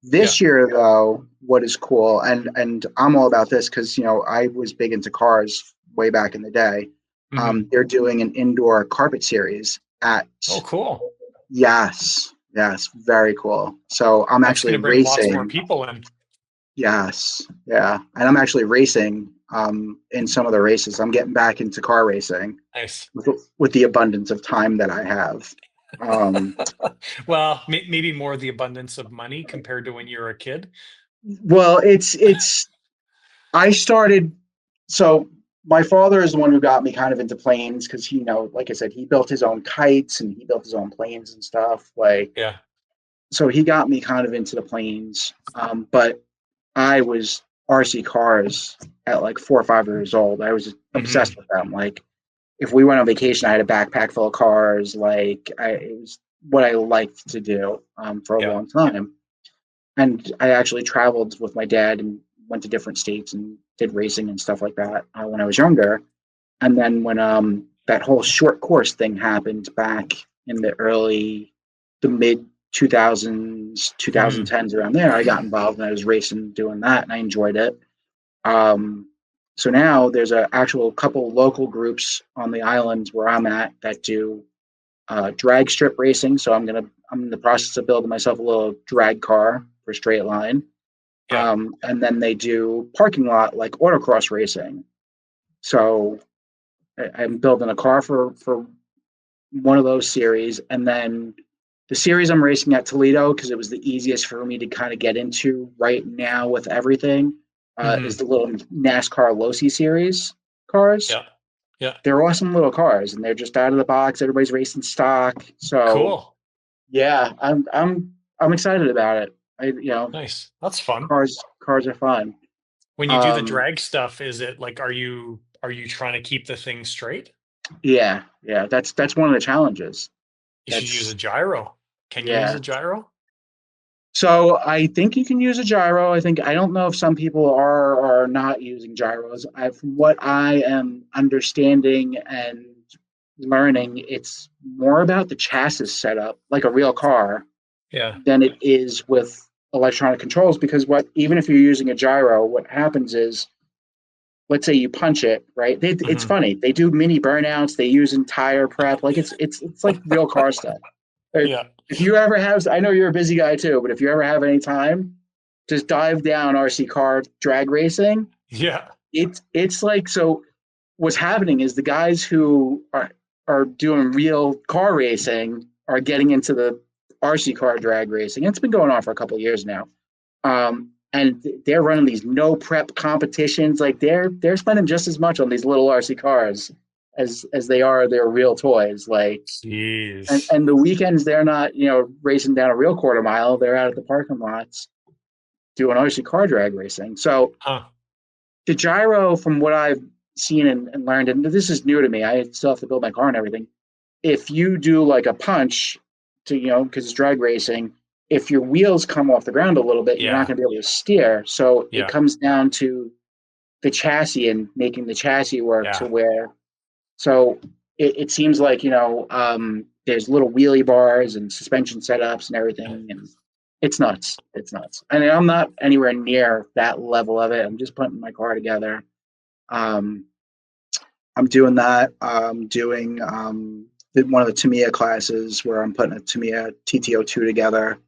[SPEAKER 1] Yeah.
[SPEAKER 2] This year, though, what is cool, and I'm all about this because I was big into cars way back in the day.
[SPEAKER 1] Hmm.
[SPEAKER 2] They're doing an indoor carpet series at
[SPEAKER 1] Oh, cool.
[SPEAKER 2] yes, yes, very cool. So I'm
[SPEAKER 1] That's going
[SPEAKER 2] actually
[SPEAKER 1] to bring lots more
[SPEAKER 2] racing.
[SPEAKER 1] people in.
[SPEAKER 2] Yes, yeah, and I'm actually racing in some of the races. I'm getting back into car racing
[SPEAKER 1] Nice.
[SPEAKER 2] with the abundance of time that I have. Um,
[SPEAKER 1] Well, maybe more the abundance of money compared to when you were a kid.
[SPEAKER 2] well, it's I started so my father is the one who got me kind of into planes because like I said, he built his own kites and he built his own planes and stuff. Like,
[SPEAKER 1] Yeah.
[SPEAKER 2] so he got me kind of into the planes. But I was RC cars at like 4 or 5 years old. I was obsessed
[SPEAKER 1] Hmm.
[SPEAKER 2] with them. Like, if we went on vacation, I had a backpack full of cars. Like, it was what I liked to do for a
[SPEAKER 1] Yeah.
[SPEAKER 2] long time. And I actually traveled with my dad and went to different states and did racing and stuff like that when I was younger. And then when that whole short course thing happened back in the mid 2000s,
[SPEAKER 1] Hmm.
[SPEAKER 2] 2010s, around there, I got involved and I was racing doing that and I enjoyed it. Um, so now there's a actual couple local groups on the islands where I'm at that do drag strip racing. So I'm in the process of building myself a little drag car for straight line.
[SPEAKER 1] Yeah.
[SPEAKER 2] And then they do parking lot like autocross racing. So I'm building a car for one of those series, and then the series I'm racing at Toledo because it was the easiest for me to kind of get into right now with everything is
[SPEAKER 1] Hmm.
[SPEAKER 2] the little NASCAR Losi series cars.
[SPEAKER 1] Yeah. Yeah.
[SPEAKER 2] They're awesome little cars, and they're just out of the box. Everybody's racing stock, so
[SPEAKER 1] Cool.
[SPEAKER 2] yeah, I'm excited about it.
[SPEAKER 1] Nice. That's fun.
[SPEAKER 2] Cars are fun.
[SPEAKER 1] When you do the
[SPEAKER 2] Um,
[SPEAKER 1] drag stuff, is it like, are you trying to keep the thing straight?
[SPEAKER 2] yeah, yeah, that's one of the challenges.
[SPEAKER 1] You should use a
[SPEAKER 2] That's
[SPEAKER 1] gyro. Can you use
[SPEAKER 2] yeah.
[SPEAKER 1] a gyro?
[SPEAKER 2] So I think you can use a gyro. I don't know if some people are or are not using gyros. From what I am understanding and learning, it's more about the chassis setup, like a real car,
[SPEAKER 1] Yeah.
[SPEAKER 2] than it is with electronic controls. Because even if you're using a gyro, what happens is, let's say you punch it, right? It's
[SPEAKER 1] Hmm.
[SPEAKER 2] funny. They do mini burnouts. They use entire prep. Like it's like real car stuff.
[SPEAKER 1] Yeah.
[SPEAKER 2] If you ever have, I know you're a busy guy too, but if you ever have any time, just dive down RC car drag racing.
[SPEAKER 1] Yeah.
[SPEAKER 2] It's like, so. What's happening is the guys who are doing real car racing are getting into the RC car drag racing. It's been going on for a couple of years now, and they're running these no prep competitions. Like they're spending just as much on these little RC cars as they are their real toys. Like, and
[SPEAKER 1] Jeez.
[SPEAKER 2] and the weekends they're not racing down a real quarter mile. They're out at the parking lots doing RC car drag racing. So
[SPEAKER 1] Huh.
[SPEAKER 2] the gyro, from what I've seen and learned, and this is new to me, I still have to build my car and everything. If you do like a punch to, because it's drag racing, if your wheels come off the ground a little bit, you're not
[SPEAKER 1] Yeah.
[SPEAKER 2] going to be able to steer. So it
[SPEAKER 1] Yeah.
[SPEAKER 2] comes down to the chassis and making the chassis work to
[SPEAKER 1] Yeah.
[SPEAKER 2] where, so it seems like, there's little wheelie bars and suspension setups and everything. And it's nuts. It's nuts. I mean, I'm not anywhere near that level of it. I'm just putting my car together. Um, I'm doing that. I'm doing one of the Tamiya classes where I'm putting a Tamiya TTO2 together,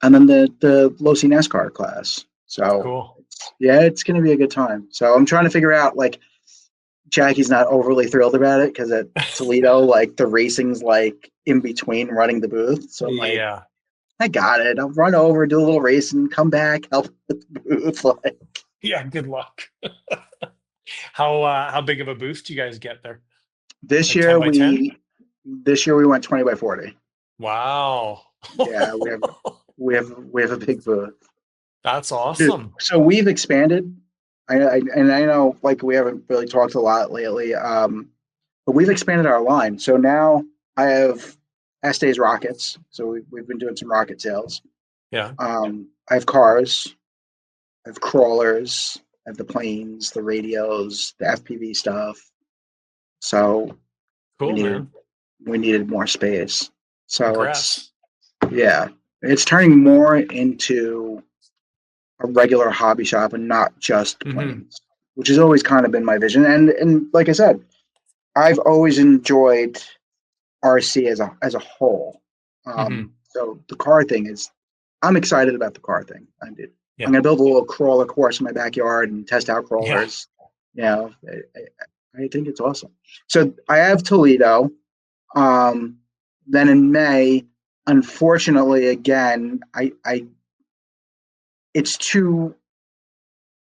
[SPEAKER 2] and then the Losi NASCAR class. So
[SPEAKER 1] Cool.
[SPEAKER 2] yeah, it's going to be a good time. So I'm trying to figure out, like, Jackie's not overly thrilled about it because at Toledo, like, the racing's like in between running the booth. So I'm like,
[SPEAKER 1] Yeah.
[SPEAKER 2] I got it. I'll run over, do a little racing, come back, help with the booth. Like,
[SPEAKER 1] Yeah. Good luck. How big of a booth do you guys get there?
[SPEAKER 2] this
[SPEAKER 1] Like 10
[SPEAKER 2] year
[SPEAKER 1] by 10?
[SPEAKER 2] we this year we went 20 by 40.
[SPEAKER 1] Wow.
[SPEAKER 2] Yeah, we have a big booth.
[SPEAKER 1] That's awesome.
[SPEAKER 2] So we've expanded. And I know like we haven't really talked a lot lately, but we've expanded our line. So now I have Estes rockets. So we've been doing some rocket sales.
[SPEAKER 1] Yeah.
[SPEAKER 2] I have cars. I have crawlers. I have the planes, the radios, the FPV stuff. So we
[SPEAKER 1] Cool,
[SPEAKER 2] needed
[SPEAKER 1] man.
[SPEAKER 2] we needed more space. So it's
[SPEAKER 1] Congrats.
[SPEAKER 2] yeah, it's turning more into a regular hobby shop and not just
[SPEAKER 1] Hmm.
[SPEAKER 2] planes, which has always kind of been my vision. And like I said, I've always enjoyed RC as a whole.
[SPEAKER 1] Hmm.
[SPEAKER 2] So the car thing is, I'm excited about the car thing. I'm
[SPEAKER 1] Yeah.
[SPEAKER 2] gonna build a little crawler course in my backyard and test out
[SPEAKER 1] Yeah.
[SPEAKER 2] crawlers. You know, I think it's awesome. So I have Toledo. Um, then in May, unfortunately, again, I it's too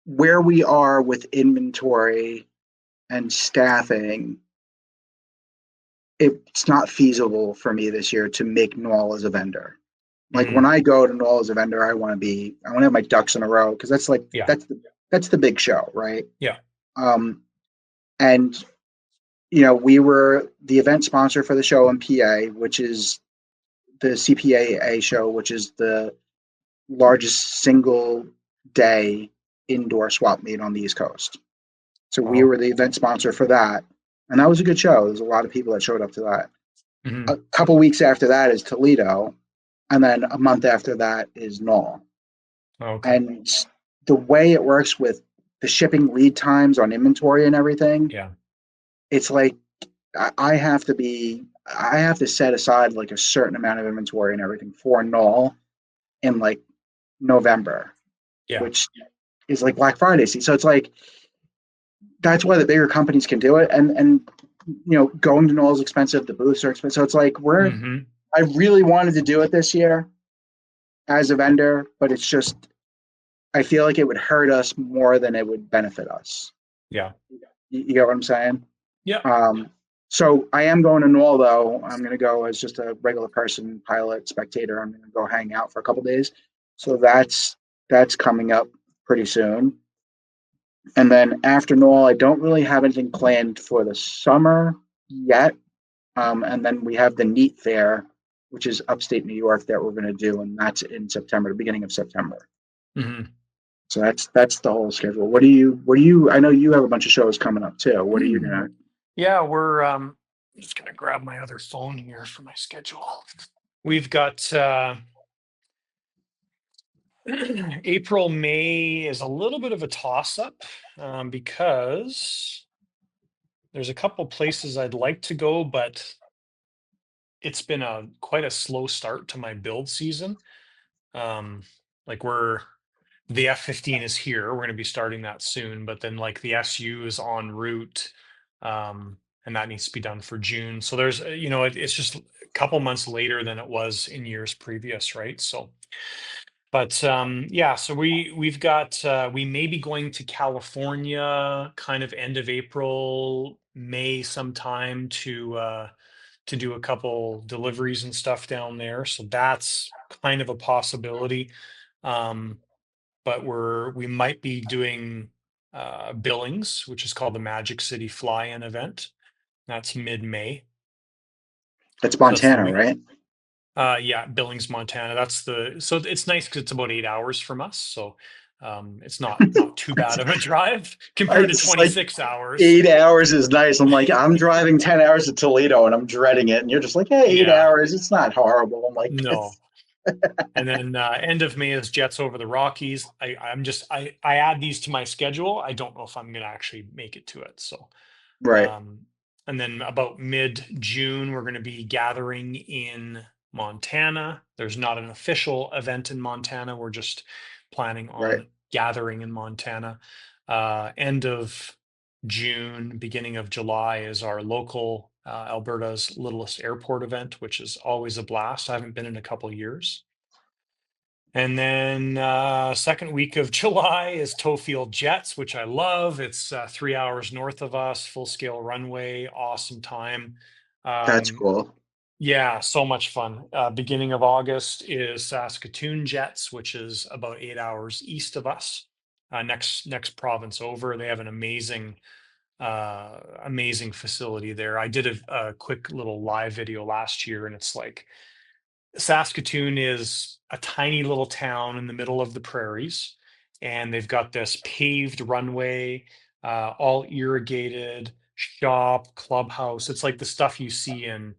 [SPEAKER 2] where we are with inventory and staffing. It's not feasible for me this year to make Knoll as a vendor. Like when
[SPEAKER 1] Hmm.
[SPEAKER 2] I go to Knoll as a vendor, I want to have my ducks in a row because
[SPEAKER 1] Yeah.
[SPEAKER 2] that's the big show, right?
[SPEAKER 1] Yeah.
[SPEAKER 2] Um, and we were the event sponsor for the show in PA, which is the CPAA show, which is the largest single day indoor swap meet on the East Coast. So we
[SPEAKER 1] Wow.
[SPEAKER 2] were the event sponsor for that, and that was a good show. There's a lot of people that showed up to that. A
[SPEAKER 1] Hmm.
[SPEAKER 2] couple weeks after that is Toledo, and then a month after that is Knoll.
[SPEAKER 1] Okay.
[SPEAKER 2] And the way it works with the shipping lead times on inventory and everything,
[SPEAKER 1] Yeah.
[SPEAKER 2] it's like I have to set aside like a certain amount of inventory and everything for Knoll in like November,
[SPEAKER 1] Yeah.
[SPEAKER 2] which is like Black Friday. So it's like that's why the bigger companies can do it. And going to Knoll is expensive. The booths are expensive. So it's like
[SPEAKER 1] Hmm.
[SPEAKER 2] I really wanted to do it this year as a vendor, but it's just I feel like it would hurt us more than it would benefit us.
[SPEAKER 1] Yeah.
[SPEAKER 2] You get what I'm saying?
[SPEAKER 1] Yeah.
[SPEAKER 2] Um, so I am going to Knoll though. I'm going to go as just a regular person, pilot, spectator. I'm going to go hang out for a couple days. So that's coming up pretty soon. And then after Knoll, I don't really have anything planned for the summer yet. And then we have the NEAT Fair, which is upstate New York that we're going to do, and that's in September, the beginning of September.
[SPEAKER 1] Hmm.
[SPEAKER 2] So that's the whole schedule. What do you? I know you have a bunch of shows coming up too. What are you gonna?
[SPEAKER 1] Yeah, we're just gonna grab my other phone here for my schedule. We've got April, May is a little bit of a toss up because there's a couple places I'd like to go, but it's been a quite a slow start to my build season. Um, like the F-15 is here. We're going to be starting that soon, but then like the SU is en route, and that needs to be done for June. So there's, it's just a couple months later than it was in years previous, right? So, but yeah, so we've got we may be going to California, kind of end of April, May sometime to do a couple deliveries and stuff down there. So that's kind of a possibility. Um, but we might be doing Billings, which is called the Magic City Fly-In event. That's mid-May.
[SPEAKER 2] That's
[SPEAKER 1] So that's the
[SPEAKER 2] Montana,
[SPEAKER 1] week.
[SPEAKER 2] right?
[SPEAKER 1] Yeah, Billings, Montana. So it's nice because it's about 8 hours from us. So it's not too bad of a drive compared to
[SPEAKER 2] It's just like
[SPEAKER 1] 26 hours.
[SPEAKER 2] 8 hours is nice. I'm like I'm driving 10 hours to Toledo and I'm dreading it, and you're just like, hey, eight
[SPEAKER 1] Yeah,
[SPEAKER 2] hours. It's not horrible. I'm like,
[SPEAKER 1] no. And then end of May is Jets over the Rockies. I add these to my schedule. I don't know if I'm going to actually make it to it. So
[SPEAKER 2] right,
[SPEAKER 1] Um, and then about mid June, we're going to be gathering in Montana. There's not an official event in Montana. We're just planning
[SPEAKER 2] right.
[SPEAKER 1] on gathering in Montana. End of June, beginning of July is our local Alberta's littlest airport event, which is always a blast. I haven't been in a couple years. And then second week of July is Towfield Jets, which I love. It's 3 hours north of us, full scale runway, awesome time.
[SPEAKER 2] That's
[SPEAKER 1] Um,
[SPEAKER 2] cool.
[SPEAKER 1] Yeah, so much fun. Beginning of August is Saskatoon Jets, which is about 8 hours east of us. Next province over. They have an amazing facility there. I did a quick little live video last year, and it's like Saskatoon is a tiny little town in the middle of the prairies, and they've got this paved runway, all irrigated, shop, clubhouse. It's like the stuff you see in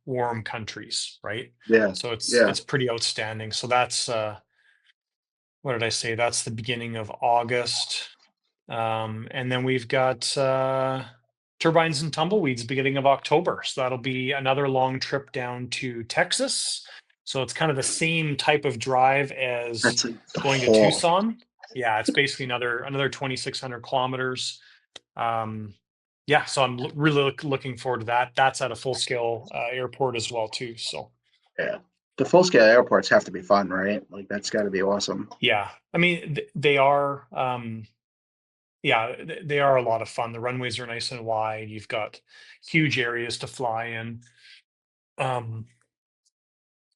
[SPEAKER 1] warm countries, right?
[SPEAKER 2] Yeah,
[SPEAKER 1] So
[SPEAKER 2] yeah,
[SPEAKER 1] it's pretty outstanding. So that's what did I say? That's the beginning of August. And then we've got turbines and tumbleweeds beginning of October. So that'll be another long trip down to Texas. So it's kind of the same type of drive as
[SPEAKER 2] that's like the
[SPEAKER 1] going to
[SPEAKER 2] whole.
[SPEAKER 1] Tucson. Yeah, it's basically another 2,600 kilometers. Um, yeah, so I'm really looking forward to that. That's at a full scale airport as well too. So
[SPEAKER 2] Yeah, the full scale airports have to be fun, right? Like that's got to be awesome.
[SPEAKER 1] yeah, I mean they are. Yeah, they are a lot of fun. The runways are nice and wide. You've got huge areas to fly in. Um,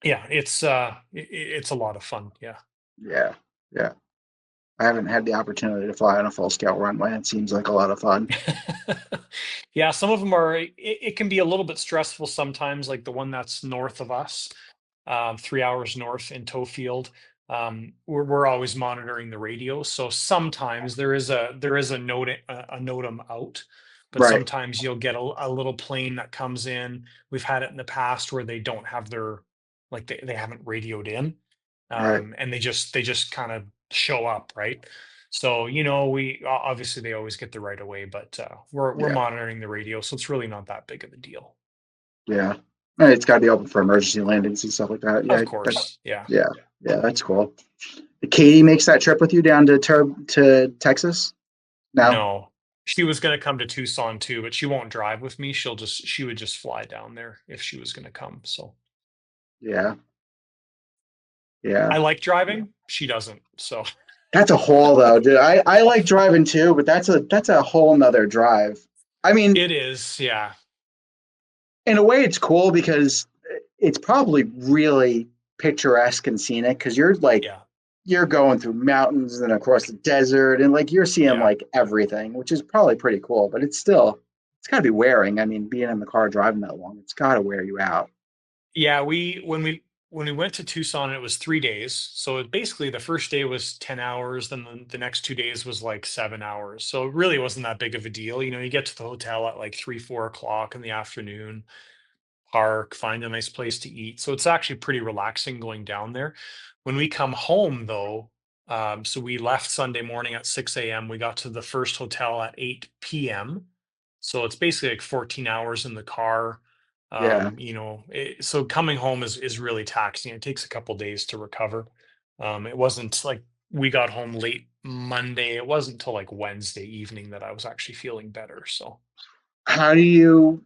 [SPEAKER 1] yeah, it's a lot of fun. Yeah.
[SPEAKER 2] Yeah, yeah. I haven't had the opportunity to fly on a full scale runway. It seems like a lot of fun.
[SPEAKER 1] Yeah, some of them are it can be a little bit stressful sometimes, like the one that's north of us, 3 hours north in Tofield. We're always monitoring the radio, so sometimes there is a NOTAM out, but
[SPEAKER 2] Right,
[SPEAKER 1] sometimes you'll get a little plane that comes in. We've had it in the past where they don't have their like they haven't radioed in,
[SPEAKER 2] right.
[SPEAKER 1] and they just kind of show up, right? So, we obviously they always get the right of way, but we're
[SPEAKER 2] Yeah,
[SPEAKER 1] monitoring the radio, so it's really not that big of a deal.
[SPEAKER 2] yeah. And it's got to be open for emergency landings and stuff like that.
[SPEAKER 1] Of
[SPEAKER 2] Yeah, that's
[SPEAKER 1] course, yeah.
[SPEAKER 2] yeah, yeah. That's cool. Katie makes that trip with you down to Texas. No.
[SPEAKER 1] No, she was going to come to Tucson too, but she won't drive with me. She would just fly down there if she was going to come. So
[SPEAKER 2] Yeah, yeah.
[SPEAKER 1] I like driving. She doesn't. So
[SPEAKER 2] That's a haul though, dude. I like driving too, but that's a whole nother drive. I mean,
[SPEAKER 1] it is. Yeah.
[SPEAKER 2] in a way, it's cool because it's probably really picturesque and scenic because
[SPEAKER 1] Yeah.
[SPEAKER 2] you're going through mountains and across the desert and like you're seeing
[SPEAKER 1] Yeah.
[SPEAKER 2] like everything, which is probably pretty cool. But it's got to be wearing. I mean, being in the car driving that long, it's got to wear you out.
[SPEAKER 1] Yeah, when we went to Tucson, it was 3 days. So basically, the first day was 10 hours, then the next 2 days was like 7 hours. So it really wasn't that big of a deal. You get to the hotel at like 3, 4 o'clock in the afternoon, park, find a nice place to eat. So it's actually pretty relaxing going down there. When we come home, though, so we left Sunday morning at 6 a.m. We got to the first hotel at 8 p.m. So it's basically like 14 hours in the car.
[SPEAKER 2] Yeah.
[SPEAKER 1] So coming home is really taxing. It takes a couple days to recover. It wasn't like we got home late Monday. It wasn't till like Wednesday evening that I was actually feeling better. So
[SPEAKER 2] How do you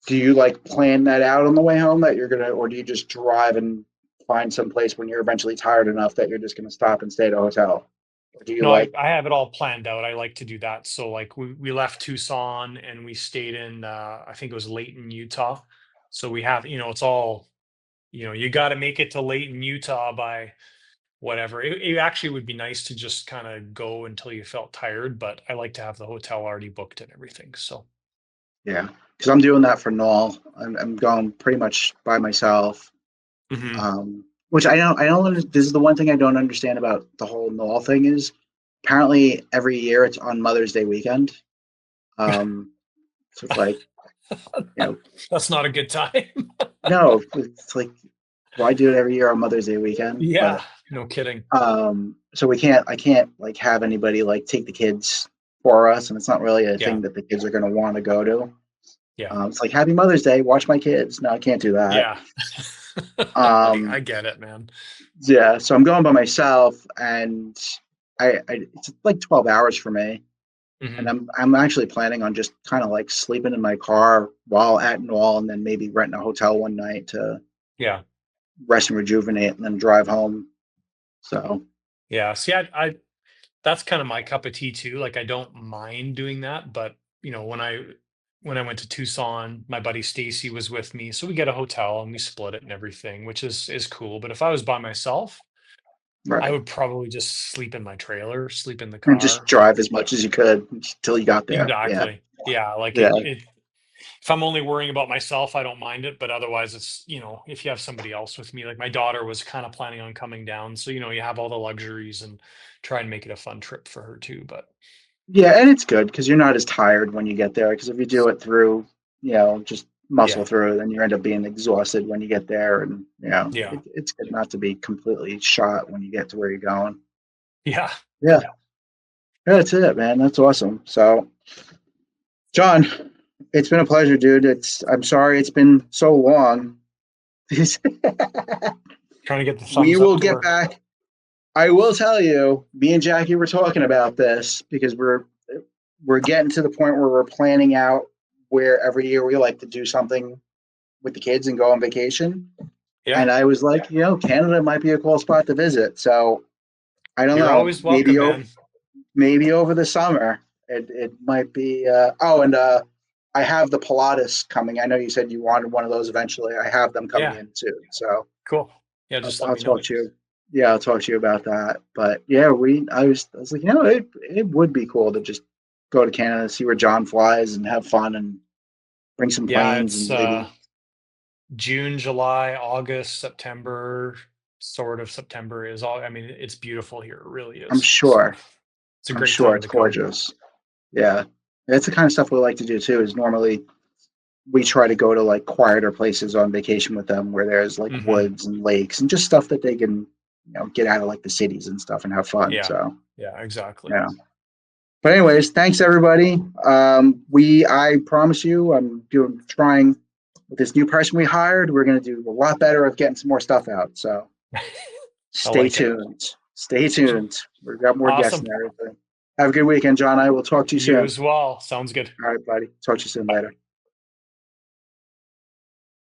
[SPEAKER 2] like plan that out on the way home that you're gonna, or do you just drive and find some place when you're eventually tired enough that you're just gonna stop and stay at a hotel? Or do you
[SPEAKER 1] no, I,
[SPEAKER 2] like,
[SPEAKER 1] I have it all planned out. I like to do that. So like we left Tucson and we stayed in I think it was Layton, Utah. So we have, it's all, you got to make it to Layton, Utah by whatever. It actually would be nice to just kind of go until you felt tired, but I like to have the hotel already booked and everything. So,
[SPEAKER 2] yeah, because I'm doing that for Null. I'm going pretty much by myself.
[SPEAKER 1] mhm.
[SPEAKER 2] Which this is the one thing I don't understand about the whole Null thing is apparently every year it's on Mother's Day weekend. Um, so it's like, you know,
[SPEAKER 1] That's not a good time.
[SPEAKER 2] no, it's like, why do it every year on Mother's Day weekend?
[SPEAKER 1] Yeah,
[SPEAKER 2] But
[SPEAKER 1] no kidding.
[SPEAKER 2] so I can't like have anybody like take the kids for us, and it's not really a
[SPEAKER 1] Yeah,
[SPEAKER 2] thing that the kids are going to want to go to.
[SPEAKER 1] yeah,
[SPEAKER 2] It's like Happy Mother's Day, watch my kids. No, I can't do that.
[SPEAKER 1] yeah. I
[SPEAKER 2] Um,
[SPEAKER 1] get it, man.
[SPEAKER 2] yeah, so I'm going by myself, and I it's like 12 hours for me, and
[SPEAKER 1] Hmm.
[SPEAKER 2] I'm actually planning on just kind of like sleeping in my car while at Knoll, and then maybe renting a hotel one night to
[SPEAKER 1] Yeah,
[SPEAKER 2] rest and rejuvenate, and then drive home. So
[SPEAKER 1] yeah. See, I that's kind of my cup of tea too. Like, I don't mind doing that, but when I when I went to Tucson, my buddy Stacy was with me, so we get a hotel and we split it and everything, which is cool. But if I was by myself, I
[SPEAKER 2] Right.
[SPEAKER 1] would probably just sleep in my trailer, sleep in the
[SPEAKER 2] And just
[SPEAKER 1] car.
[SPEAKER 2] drive as much as you could until you got there. Yeah.
[SPEAKER 1] Exactly. Yeah, like
[SPEAKER 2] Yeah.
[SPEAKER 1] it if I'm only worrying about myself, I don't mind it, but otherwise it's, if you have somebody else with me, like my daughter was kind of planning on coming down, so you have all the luxuries and try and make it a fun trip for her too, but
[SPEAKER 2] Yeah. And it's good because you're not as tired when you get there. Because if you do it through, just muscle
[SPEAKER 1] yeah.
[SPEAKER 2] through, then you end up being exhausted when you get there. And,
[SPEAKER 1] Yeah.
[SPEAKER 2] it's good not to be completely shot when you get to where you're going.
[SPEAKER 1] Yeah.
[SPEAKER 2] Yeah. Yeah, that's it, man. That's awesome. So, John, it's been a pleasure, dude. I'm sorry it's been so long.
[SPEAKER 1] Trying to get the
[SPEAKER 2] We
[SPEAKER 1] thumbs
[SPEAKER 2] will
[SPEAKER 1] up to
[SPEAKER 2] get
[SPEAKER 1] her.
[SPEAKER 2] back. I will tell you, me and Jackie were talking about this because we're getting to the point where we're planning out where every year we like to do something with the kids and go on vacation.
[SPEAKER 1] Yeah.
[SPEAKER 2] And I was like, Canada might be a cool spot to visit. So I don't
[SPEAKER 1] You're
[SPEAKER 2] know,
[SPEAKER 1] always welcome, man.
[SPEAKER 2] maybe over the summer it might be. I have the Pilates coming. I know you said you wanted one of those eventually. I have them coming
[SPEAKER 1] Yeah.
[SPEAKER 2] in too. So
[SPEAKER 1] Cool. Yeah, just let
[SPEAKER 2] I'll
[SPEAKER 1] me know.
[SPEAKER 2] talk to you. Yeah, I'll talk to you about that. But yeah, I was like, it would be cool to just go to Canada, see where John flies, and have fun, and bring some
[SPEAKER 1] Yeah,
[SPEAKER 2] planes,
[SPEAKER 1] it's
[SPEAKER 2] and maybe.
[SPEAKER 1] June, July, August, September, sort of September is all. I mean, it's beautiful here. It really
[SPEAKER 2] I'm
[SPEAKER 1] is. So
[SPEAKER 2] sure.
[SPEAKER 1] it's a
[SPEAKER 2] I'm
[SPEAKER 1] great
[SPEAKER 2] sure
[SPEAKER 1] time
[SPEAKER 2] it's
[SPEAKER 1] to come.
[SPEAKER 2] gorgeous. Yeah, that's the kind of stuff we like to do too. Is normally we try to go to like quieter places on vacation with them, where there's like
[SPEAKER 1] Hmm.
[SPEAKER 2] woods and lakes and just stuff that they can, get out of like the cities and stuff and have fun.
[SPEAKER 1] Yeah.
[SPEAKER 2] So
[SPEAKER 1] Yeah, exactly.
[SPEAKER 2] yeah. But anyways, thanks everybody. I promise you, I'm doing trying with this new person we hired. We're going to do a lot better of getting some more stuff out. So
[SPEAKER 1] I
[SPEAKER 2] stay
[SPEAKER 1] like it.
[SPEAKER 2] tuned. Stay tuned. We've got more guests
[SPEAKER 1] Awesome.
[SPEAKER 2] and everything. Have a good weekend, John. I will talk to you
[SPEAKER 1] You
[SPEAKER 2] soon.
[SPEAKER 1] as well. Sounds good.
[SPEAKER 2] All right, buddy. Talk to you soon
[SPEAKER 1] Bye.
[SPEAKER 2] later.